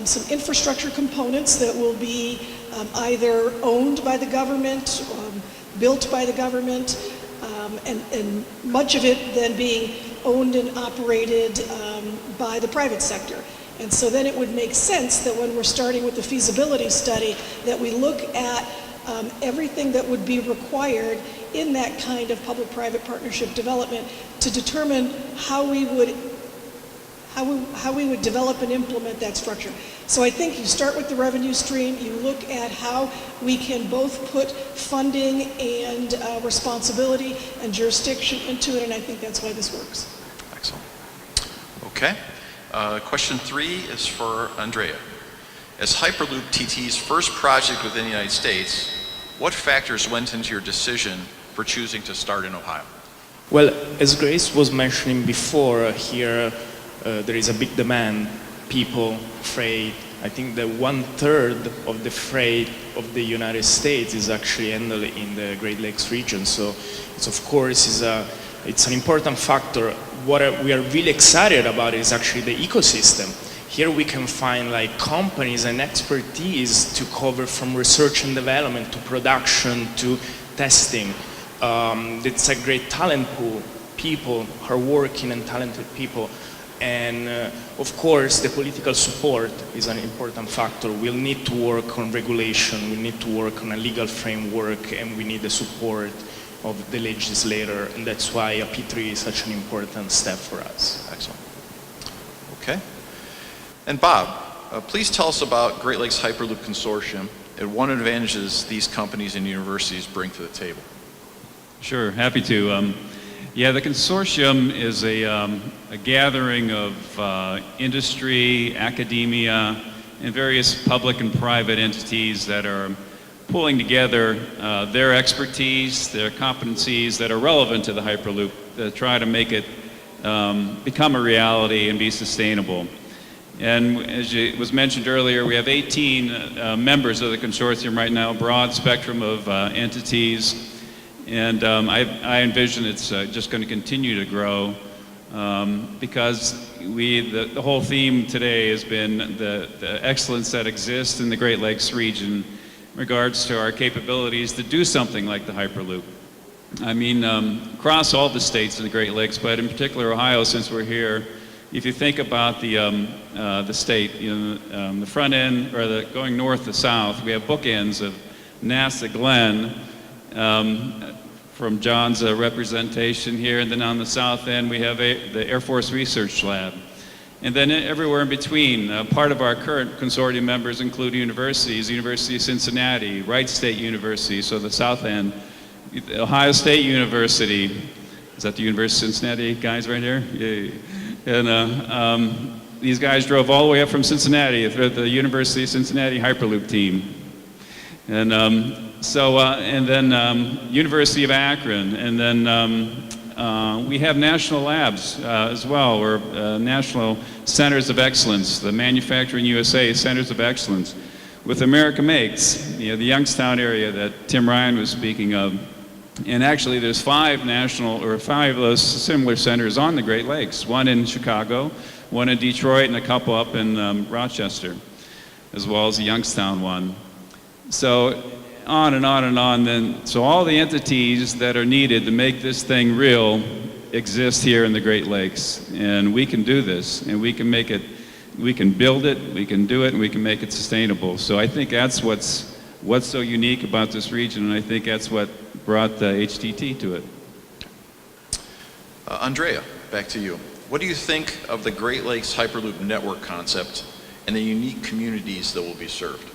[SPEAKER 4] some infrastructure components that will be either owned by the government, built by the government, and much of it then being owned and operated by the private sector. And so then it would make sense that when we're starting with the feasibility study that we look at everything that would be required in that kind of public-private partnership development to determine how we would develop and implement that structure. So I think you start with the revenue stream, you look at how we can both put funding and responsibility and jurisdiction into it, and I think that's why this works.
[SPEAKER 10] Excellent. Okay. Question 3 is for Andrea. As Hyperloop TT's first project within the United States, what factors went into your decision for choosing to start in Ohio?
[SPEAKER 12] Well, as Grace was mentioning before, here there is a big demand. People, freight. I think that 1/3 of the freight of the United States is actually handled in the Great Lakes region. So it's of course it's an important factor. What we are really excited about is actually the ecosystem. Here we can find like companies and expertise to cover from research and development to production to testing. It's a great talent pool. People, hardworking and talented people. And of course, the political support is an important factor. We'll need to work on regulation, we need to work on a legal framework, and we need the support of the legislator, and that's why a P3 is such an important step for us.
[SPEAKER 10] Excellent. Okay. And Bob, please tell us about Great Lakes Hyperloop Consortium and what advantages these companies and universities bring to the table.
[SPEAKER 13] Sure, happy to. Yeah, the consortium is a gathering of industry, academia, and various public and private entities that are pulling together their expertise, their competencies that are relevant to the Hyperloop to try to make it become a reality and be sustainable. And as it was mentioned earlier, we have 18 members of the consortium right now, a broad spectrum of entities. And I envision it's just going to continue to grow because the whole theme today has been the excellence that exists in the Great Lakes region regards to our capabilities to do something like the Hyperloop. I mean, across all the states in the Great Lakes, but in particular Ohio, since we're here, if you think about the state, the front end, or going north to south, we have bookends of NASA Glenn, from John's representation here, and then on the south end we have the Air Force Research Lab. And then everywhere in between, part of our current consortium members include universities, University of Cincinnati, Wright State University, so the south end, Ohio State University. Is that the University of Cincinnati guys right here? Yeah. And these guys drove all the way up from Cincinnati, the University of Cincinnati Hyperloop team. And and then University of Akron, and then we have national labs as well, or national centers of excellence, the Manufacturing USA Centers of Excellence, with America Makes, the Youngstown area that Tim Ryan was speaking of. And actually there's 5 of those similar centers on the Great Lakes, one in Chicago, one in Detroit, and a couple up in Rochester, as well as the Youngstown one. So on and on and on then. So all the entities that are needed to make this thing real exist here in the Great Lakes. And we can do this, and we can make it, we can build it, we can do it, and we can make it sustainable. So I think that's what's so unique about this region, and I think that's what brought the HTT to it.
[SPEAKER 10] Andrea, back to you. What do you think of the Great Lakes Hyperloop network concept and the unique communities that will be served?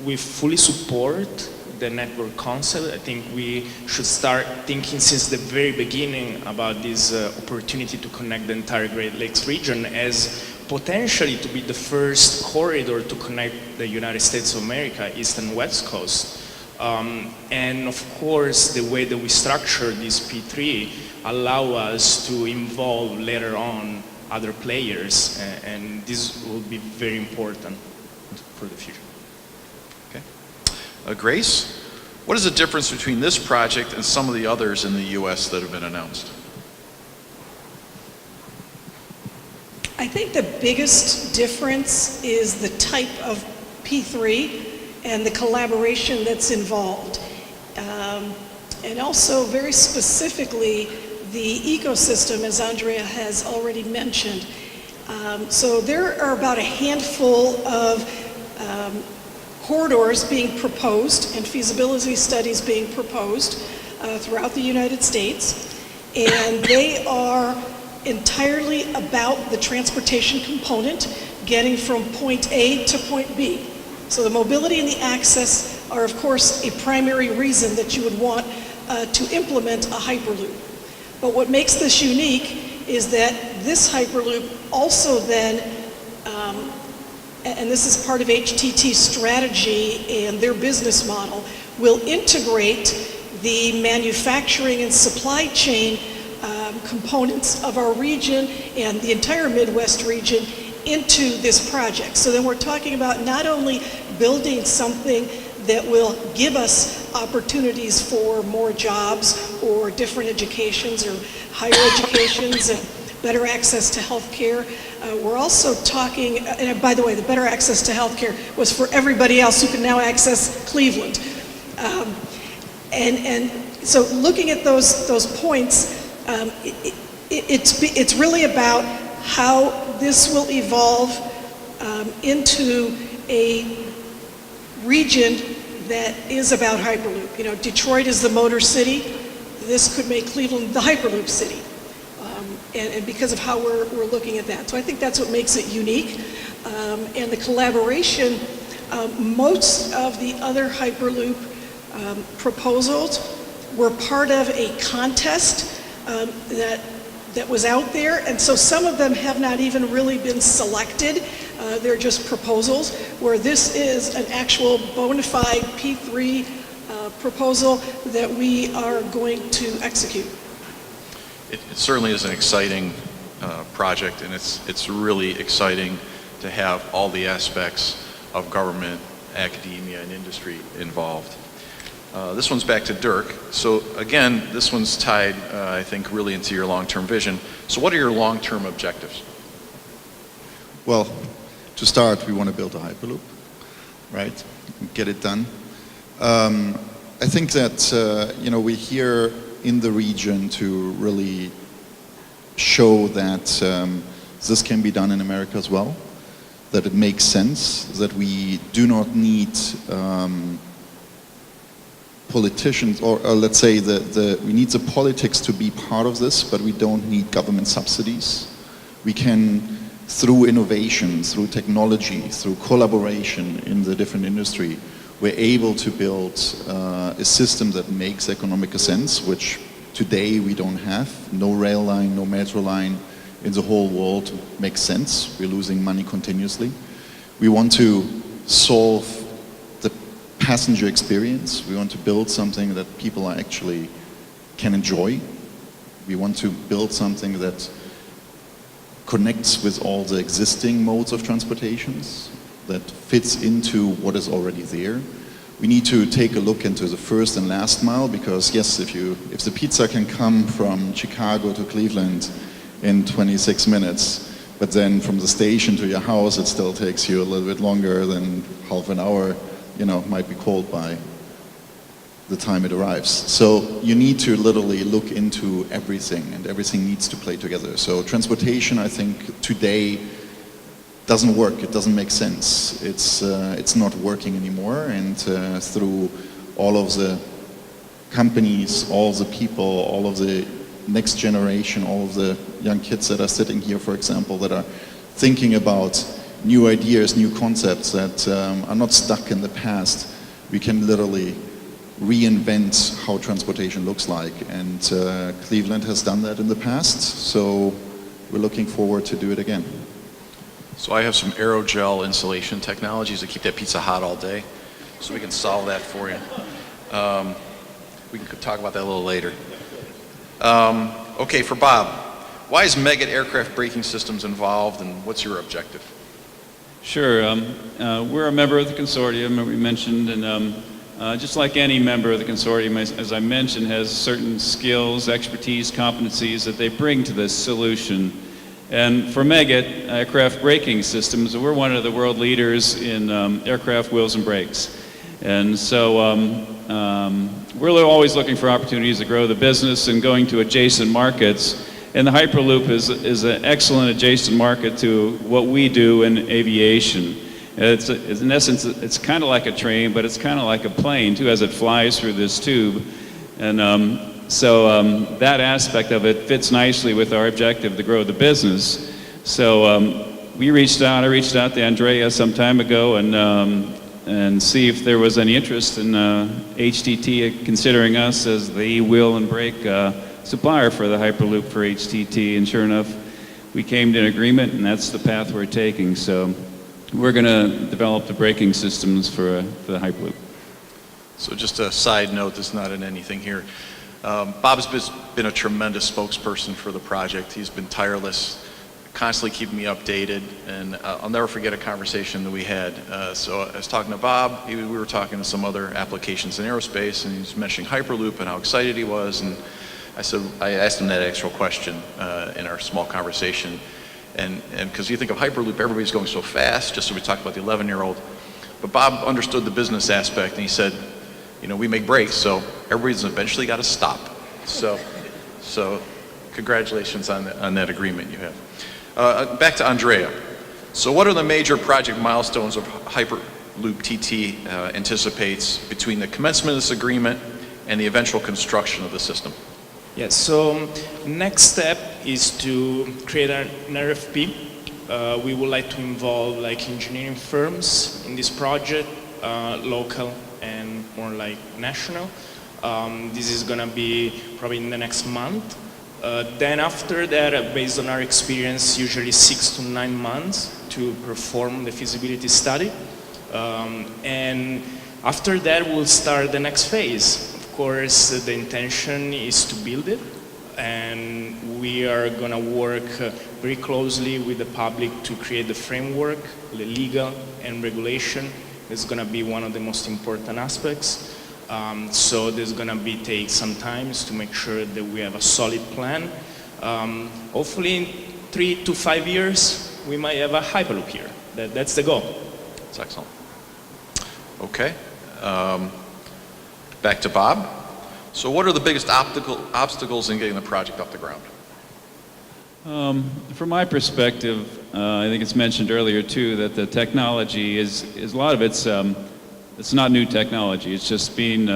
[SPEAKER 12] We fully support the network concept. I think we should start thinking since the very beginning about this opportunity to connect the entire Great Lakes region as potentially to be the first corridor to connect the United States of America, East and West Coast. And of course, the way that we structure this P3 allow us to involve later on other players, and this will be very important for the future.
[SPEAKER 10] Grace, what is the difference between this project and some of the others in the U.S. that have been announced?
[SPEAKER 4] I think the biggest difference is the type of P3 and the collaboration that's involved. And also very specifically, the ecosystem, as Andrea has already mentioned. So there are about a handful of corridors being proposed and feasibility studies being proposed throughout the United States, and they are entirely about the transportation component, getting from point A to point B. So the mobility and the access are, of course, a primary reason that you would want to implement a Hyperloop. But what makes this unique is that this Hyperloop also then and this is part of HTT's strategy and their business model, will integrate the manufacturing and supply chain components of our region and the entire Midwest region into this project. So then we're talking about not only building something that will give us opportunities for more jobs or different educations or higher educations and better access to health care. We're also talking, and by the way, the better access to health care was for everybody else who can now access Cleveland. And so looking at those points, it's really about how this will evolve into a region that is about Hyperloop. You know, Detroit is the motor city. This could make Cleveland the Hyperloop city. And because of how we're looking at that. So I think that's what makes it unique. And the collaboration, most of the other Hyperloop proposals were part of a contest that was out there. And so some of them have not even really been selected. They're just proposals, where this is an actual bona fide P3 proposal that we are going to execute.
[SPEAKER 10] It certainly is an exciting project, and it's really exciting to have all the aspects of government, academia, and industry involved. This one's back to Dirk. So again, this one's tied, I think, really into your long-term vision. So what are your long-term objectives?
[SPEAKER 11] Well, to start, we want to build a Hyperloop, right? Get it done. I think that we're here in the region to really show that this can be done in America as well, that it makes sense, that we do not need politicians, or let's say we need the politics to be part of this, but we don't need government subsidies. We can, through innovation, through technology, through collaboration in the different industry, we're able to build a system that makes economic sense, which today we don't have. No rail line, no metro line in the whole world makes sense. We're losing money continuously. We want to solve the passenger experience. We want to build something that people actually can enjoy. We want to build something that connects with all the existing modes of transportations, that fits into what is already there. We need to take a look into the first and last mile, because yes, if the pizza can come from Chicago to Cleveland in 26 minutes, but then from the station to your house it still takes you a little bit longer than half an hour, might be called by the time it arrives. So you need to literally look into everything, and everything needs to play together. So transportation, I think, today doesn't work. It doesn't make sense. It's not working anymore, and through all of the companies, all the people, all of the next generation, all of the young kids that are sitting here, for example, that are thinking about new ideas, new concepts that are not stuck in the past, we can literally reinvent how transportation looks like. And Cleveland has done that in the past, so we're looking forward to do it again.
[SPEAKER 10] So I have some aerogel insulation technologies to keep that pizza hot all day, so we can solve that for you. We can talk about that a little later. Okay, for Bob, why is Meggitt Aircraft Braking Systems involved, and what's your objective?
[SPEAKER 13] Sure. We're a member of the consortium that we mentioned, and just like any member of the consortium, as I mentioned, has certain skills, expertise, competencies that they bring to this solution. And for Meggitt Aircraft Braking Systems, we're one of the world leaders in aircraft wheels and brakes. And so we're always looking for opportunities to grow the business and going to adjacent markets. And the Hyperloop is an excellent adjacent market to what we do in aviation. It's in essence, it's kind of like a train, but it's kind of like a plane too, as it flies through this tube. And so that aspect of it fits nicely with our objective to grow the business. So I reached out to Andrea some time ago and see if there was any interest in HTT considering us as the wheel and brake supplier for the Hyperloop for HTT. And sure enough, we came to an agreement, and that's the path we're taking. So we're going to develop the braking systems for the Hyperloop.
[SPEAKER 10] So just a side note, this is not in anything here. Bob's been a tremendous spokesperson for the project. He's been tireless, constantly keeping me updated, and I'll never forget a conversation that we had. So I was talking to Bob, we were talking to some other applications in aerospace, and he was mentioning Hyperloop and how excited he was, and I asked him that actual question in our small conversation, and because you think of Hyperloop, everybody's going so fast, just so we talked about the 11-year-old, but Bob understood the business aspect, and he said, we make brakes, so everybody's eventually got to stop. So congratulations on that agreement you have. Back to Andrea. So what are the major project milestones of Hyperloop TT anticipates between the commencement of this agreement and the eventual construction of the system?
[SPEAKER 12] Yes, so next step is to create an RFP. We would like to involve engineering firms in this project, local and more like national. This is going to be probably in the next month. Then after that, based on our experience, usually 6 to 9 months to perform the feasibility study. And after that, we'll start the next phase. Of course, the intention is to build it, and we are going to work very closely with the public to create the framework, the legal and regulation. It's going to be one of the most important aspects. So there's going to take some time to make sure that we have a solid plan. Hopefully in 3 to 5 years, we might have a Hyperloop here. That's the goal.
[SPEAKER 10] That's excellent. Okay. Back to Bob. So what are the biggest obstacles in getting the project off the ground?
[SPEAKER 13] From my perspective, I think it's mentioned earlier too that the technology is a lot of it's not new technology. It's just being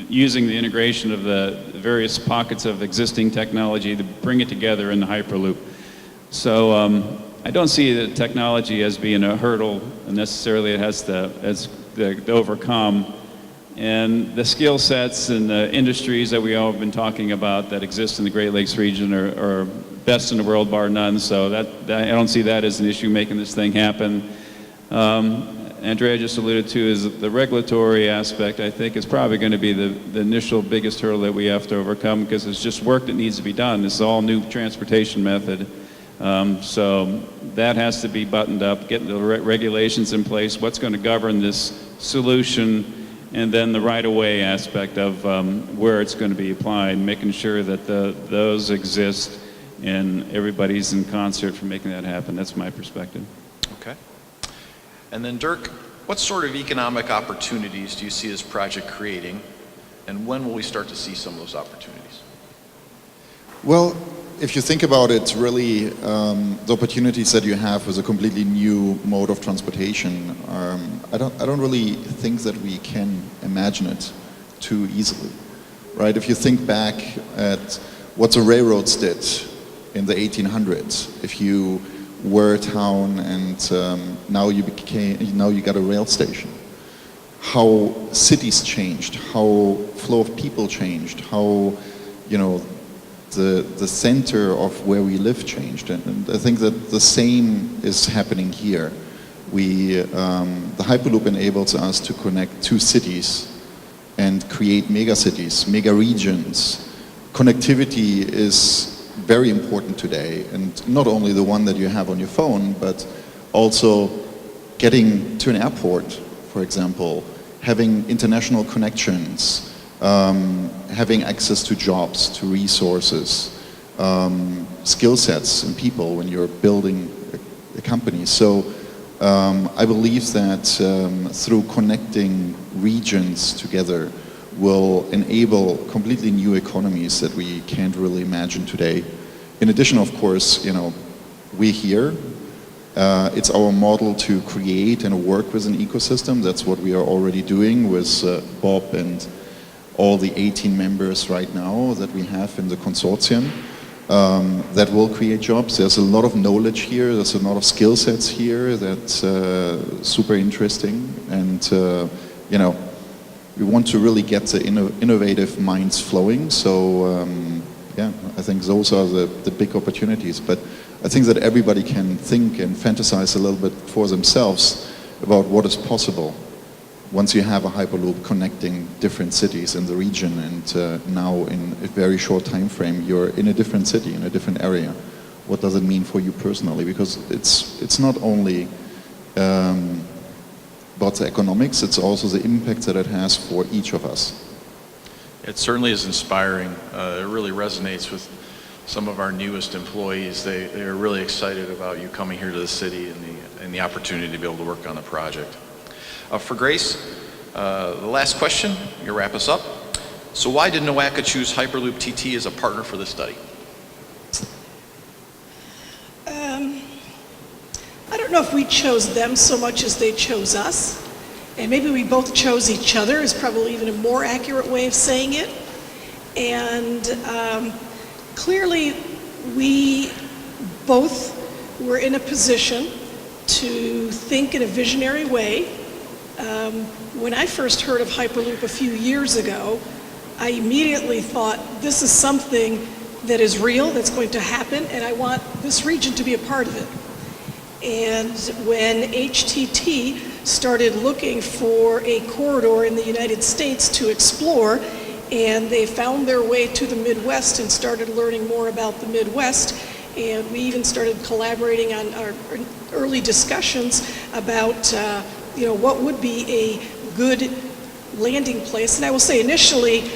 [SPEAKER 13] using the integration of the various pockets of existing technology to bring it together in the Hyperloop. So I don't see the technology as being a hurdle necessarily. It has to overcome. And the skill sets and the industries that we all have been talking about that exist in the Great Lakes region are best in the world, bar none. So that I don't see that as an issue making this thing happen. Andrea just alluded to is the regulatory aspect. I think is probably going to be the initial biggest hurdle that we have to overcome because it's just work that needs to be done. This is all new transportation method. So that has to be buttoned up, getting the regulations in place, what's going to govern this solution, and then the right-of-way aspect of where it's going to be applied, making sure that those exist and everybody's in concert for making that happen. That's my perspective.
[SPEAKER 10] Okay. And then Dirk, what sort of economic opportunities do you see this project creating, and when will we start to see some of those opportunities?
[SPEAKER 11] Well, if you think about it, really, the opportunities that you have with a completely new mode of transportation, I don't really think that we can imagine it too easily, right? If you think back at what the railroads did in the 1800s, if you were a town and now you got a rail station, how cities changed, how flow of people changed, how the center of where we live changed, and I think that the same is happening here. The Hyperloop enables us to connect two cities and create mega cities, mega regions. Connectivity is very important today, and not only the one that you have on your phone, but also getting to an airport, for example, having international connections, having access to jobs, to resources, skill sets and people when you're building a company. So I believe that through connecting regions together will enable completely new economies that we can't really imagine today. In addition, of course, we're here. It's our model to create and work with an ecosystem. That's what we are already doing with Bob and all the 18 members right now that we have in the consortium that will create jobs. There's a lot of knowledge here. There's a lot of skill sets here that's super interesting. And, we want to really get the innovative minds flowing. So, I think those are the big opportunities. But I think that everybody can think and fantasize a little bit for themselves about what is possible once you have a Hyperloop connecting different cities in the region, and now in a very short time frame you're in a different city, in a different area. What does it mean for you personally? Because it's not only about the economics, it's also the impact that it has for each of us.
[SPEAKER 10] It certainly is inspiring. It really resonates with some of our newest employees. They are really excited about you coming here to the city and the opportunity to be able to work on the project. For Grace, the last question, you wrap us up. So why did NOACA choose Hyperloop TT as a partner for this study?
[SPEAKER 4] I don't know if we chose them so much as they chose us. And maybe we both chose each other is probably even a more accurate way of saying it. And clearly we both were in a position to think in a visionary way. When I first heard of Hyperloop a few years ago, I immediately thought, this is something that is real, that's going to happen, and I want this region to be a part of it. And when HTT started looking for a corridor in the United States to explore, and they found their way to the Midwest and started learning more about the Midwest, and we even started collaborating on our early discussions about what would be a good landing place. And I will say initially,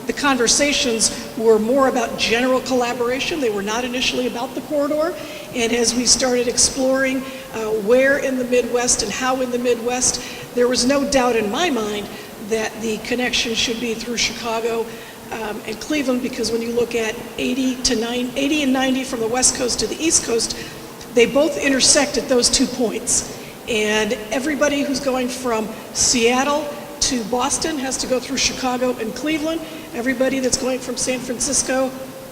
[SPEAKER 4] the conversations were more about general collaboration. They were not initially about the corridor. And as we started exploring where in the Midwest and how in the Midwest, there was no doubt in my mind that the connection should be through Chicago and Cleveland, because when you look at 80 and 90 from the West Coast to the East Coast, they both intersect at those 2 points. And everybody who's going from Seattle to Boston has to go through Chicago and Cleveland. Everybody that's going from San Francisco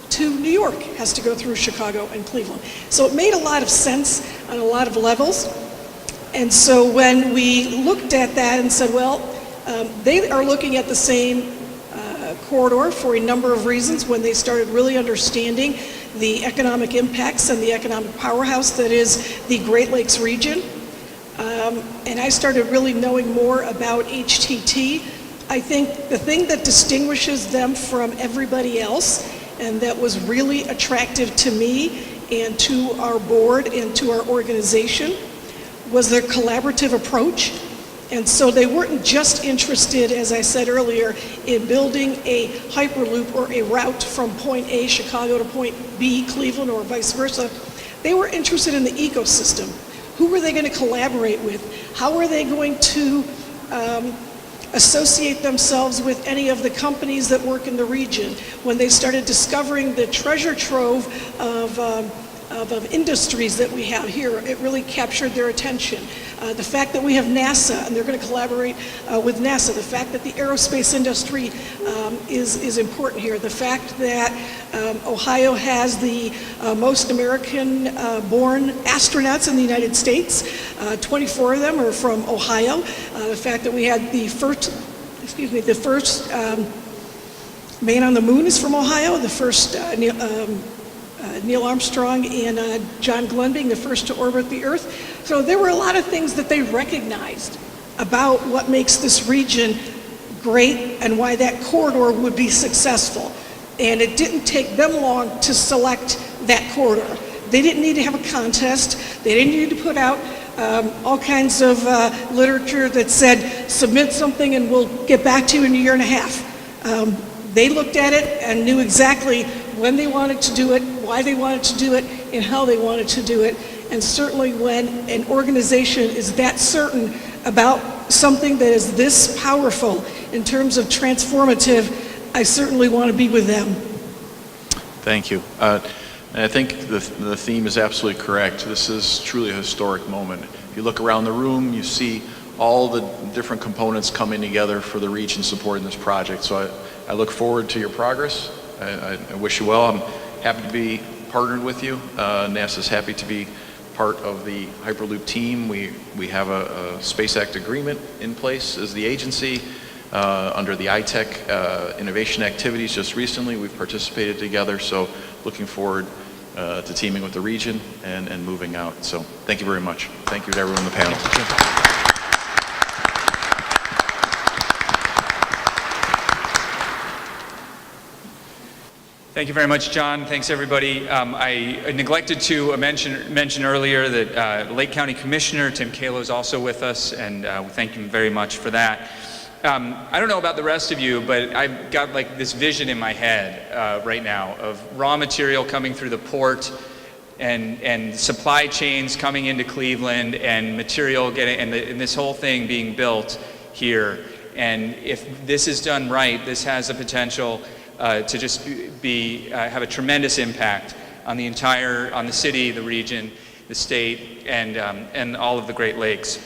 [SPEAKER 4] to New York has to go through Chicago and Cleveland. So it made a lot of sense on a lot of levels. And so when we looked at that and said, well, they are looking at the same corridor for a number of reasons when they started really understanding the economic impacts and the economic powerhouse that is the Great Lakes region. And I started really knowing more about HTT. I think the thing that distinguishes them from everybody else, and that was really attractive to me and to our board and to our organization, was their collaborative approach. And so they weren't just interested, as I said earlier, in building a Hyperloop or a route from point A, Chicago, to point B, Cleveland, or vice versa. They were interested in the ecosystem. Who were they going to collaborate with? How are they going to associate themselves with any of the companies that work in the region? When they started discovering the treasure trove of industries that we have here, it really captured their attention. The fact that we have NASA, and they're going to collaborate with NASA. The fact that the aerospace industry is important here. The fact that Ohio has the most American-born astronauts in the United States. 24 of them are from Ohio. The fact that we had the first man on the moon is from Ohio. The first Neil Armstrong and John Glenn being the first to orbit the Earth. So there were a lot of things that they recognized about what makes this region great and why that corridor would be successful. And it didn't take them long to select that corridor. They didn't need to have a contest. They didn't need to put out all kinds of literature that said, submit something and we'll get back to you in a year and a half. They looked at it and knew exactly when they wanted to do it, why they wanted to do it, and how they wanted to do it. And certainly when an organization is that certain about something that is this powerful in terms of transformative, I certainly want to be with them.
[SPEAKER 10] Thank you. And I think the theme is absolutely correct. This is truly a historic moment. If you look around the room, you see all the different components coming together for the region supporting this project. So I look forward to your progress. I wish you well. I'm happy to be partnered with you. NASA's happy to be part of the Hyperloop team. We have a Space Act agreement in place as the agency. Under the iTech innovation activities just recently, we've participated together. So looking forward to teaming with the region and moving out. So thank you very much. Thank you to everyone on the panel.
[SPEAKER 1] Thank you very much, John. Thanks, everybody. I neglected to mention earlier that Lake County Commissioner Tim Kalo is also with us, and we thank him very much for that. I don't know about the rest of you, but I've got like this vision in my head right now of raw material coming through the port and supply chains coming into Cleveland and material getting, and this whole thing being built here. And if this is done right, this has the potential to just have a tremendous impact on the city, the region, the state, and all of the Great Lakes.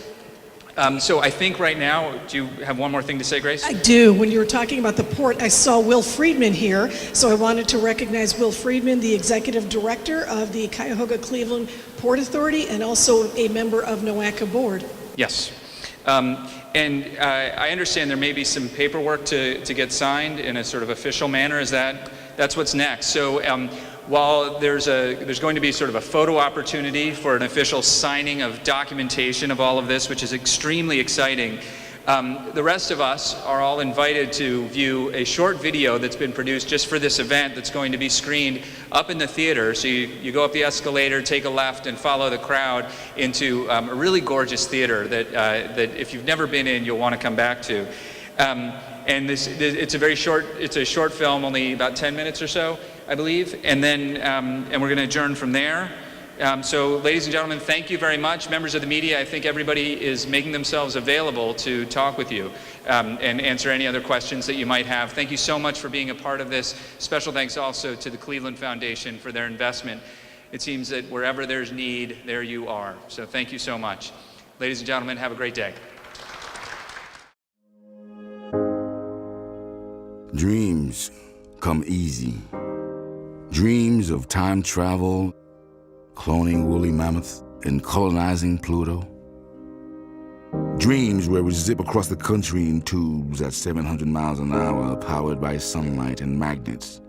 [SPEAKER 1] So I think right now, do you have one more thing to say, Grace?
[SPEAKER 4] I do. When you were talking about the port, I saw Will Friedman here, so I wanted to recognize Will Friedman, the Executive Director of the Cuyahoga-Cleveland Port Authority and also a member of NOACA Board.
[SPEAKER 1] Yes. And I understand there may be some paperwork to get signed in a sort of official manner. That's what's next. So while there's going to be sort of a photo opportunity for an official signing of documentation of all of this, which is extremely exciting, the rest of us are all invited to view a short video that's been produced just for this event that's going to be screened up in the theater. So you go up the escalator, take a left, and follow the crowd into a really gorgeous theater that if you've never been in, you'll want to come back to. And it's a short film, only about 10 minutes or so, I believe. And then and we're going to adjourn from there. So, ladies and gentlemen, thank you very much. Members of the media, I think everybody is making themselves available to talk with you and answer any other questions that you might have. Thank you so much for being a part of this. Special thanks also to the Cleveland Foundation for their investment. It seems that wherever there's need, there you are. So thank you so much. Ladies and gentlemen, have a great day.
[SPEAKER 14] Dreams come easy. Dreams of time travel, cloning woolly mammoths, and colonizing Pluto. Dreams where we zip across the country in tubes at 700 miles an hour, powered by sunlight and magnets.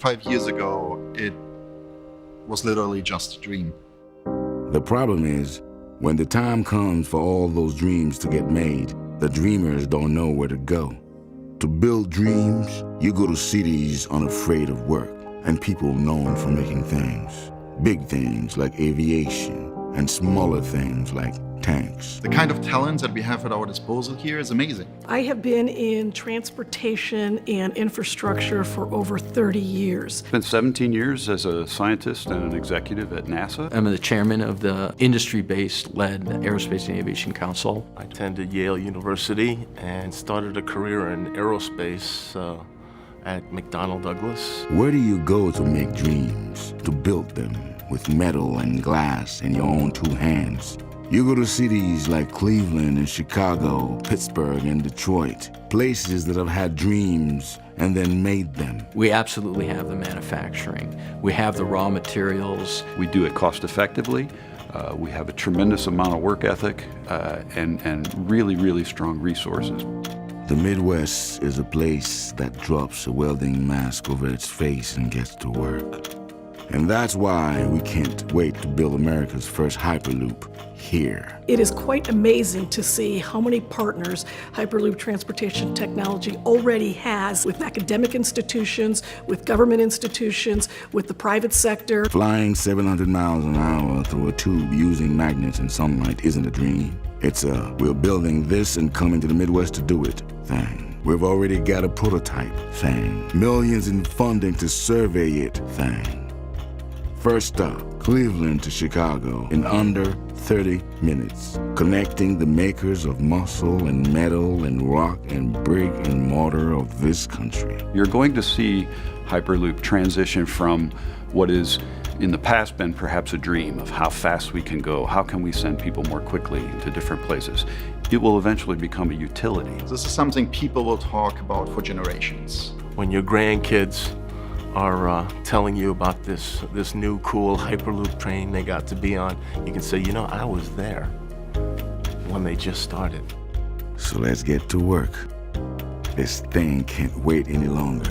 [SPEAKER 11] 5 years ago, it was literally just a dream.
[SPEAKER 14] The problem is, when the time comes for all those dreams to get made, the dreamers don't know where to go. To build dreams, you go to cities unafraid of work and people known for making things. Big things like aviation and smaller things like tanks.
[SPEAKER 11] The kind of talent that we have at our disposal here is amazing.
[SPEAKER 4] I have been in transportation and infrastructure for over 30 years.
[SPEAKER 15] Spent 17 years as a scientist and an executive at NASA.
[SPEAKER 16] I'm the chairman of the industry-based led Aerospace and Aviation Council.
[SPEAKER 17] I attended Yale University and started a career in aerospace at McDonnell Douglas.
[SPEAKER 14] Where do you go to make dreams, to build them with metal and glass in your own two hands? You go to cities like Cleveland and Chicago, Pittsburgh and Detroit, places that have had dreams and then made them.
[SPEAKER 16] We absolutely have the manufacturing. We have the raw materials.
[SPEAKER 15] We do it cost effectively. We have a tremendous amount of work ethic and really, really strong resources.
[SPEAKER 14] The Midwest is a place that drops a welding mask over its face and gets to work. And that's why we can't wait to build America's first Hyperloop here.
[SPEAKER 4] It is quite amazing to see how many partners Hyperloop Transportation Technology already has with academic institutions, with government institutions, with the private sector.
[SPEAKER 14] Flying 700 miles an hour through a tube using magnets and sunlight isn't a dream. It's a we're building this and coming to the Midwest to do it thing. We've already got a prototype thing. Millions in funding to survey it thing. First stop, Cleveland to Chicago in under 30 minutes, connecting the makers of muscle and metal and rock and brick and mortar of this country.
[SPEAKER 15] You're going to see Hyperloop transition from what is in the past been perhaps a dream of how fast we can go, how can we send people more quickly to different places. It will eventually become a utility.
[SPEAKER 11] This is something people will talk about for generations.
[SPEAKER 17] When your grandkids are telling you about this new cool Hyperloop train they got to be on, you can say, you know, I was there when they just started.
[SPEAKER 14] So let's get to work. This thing can't wait any longer.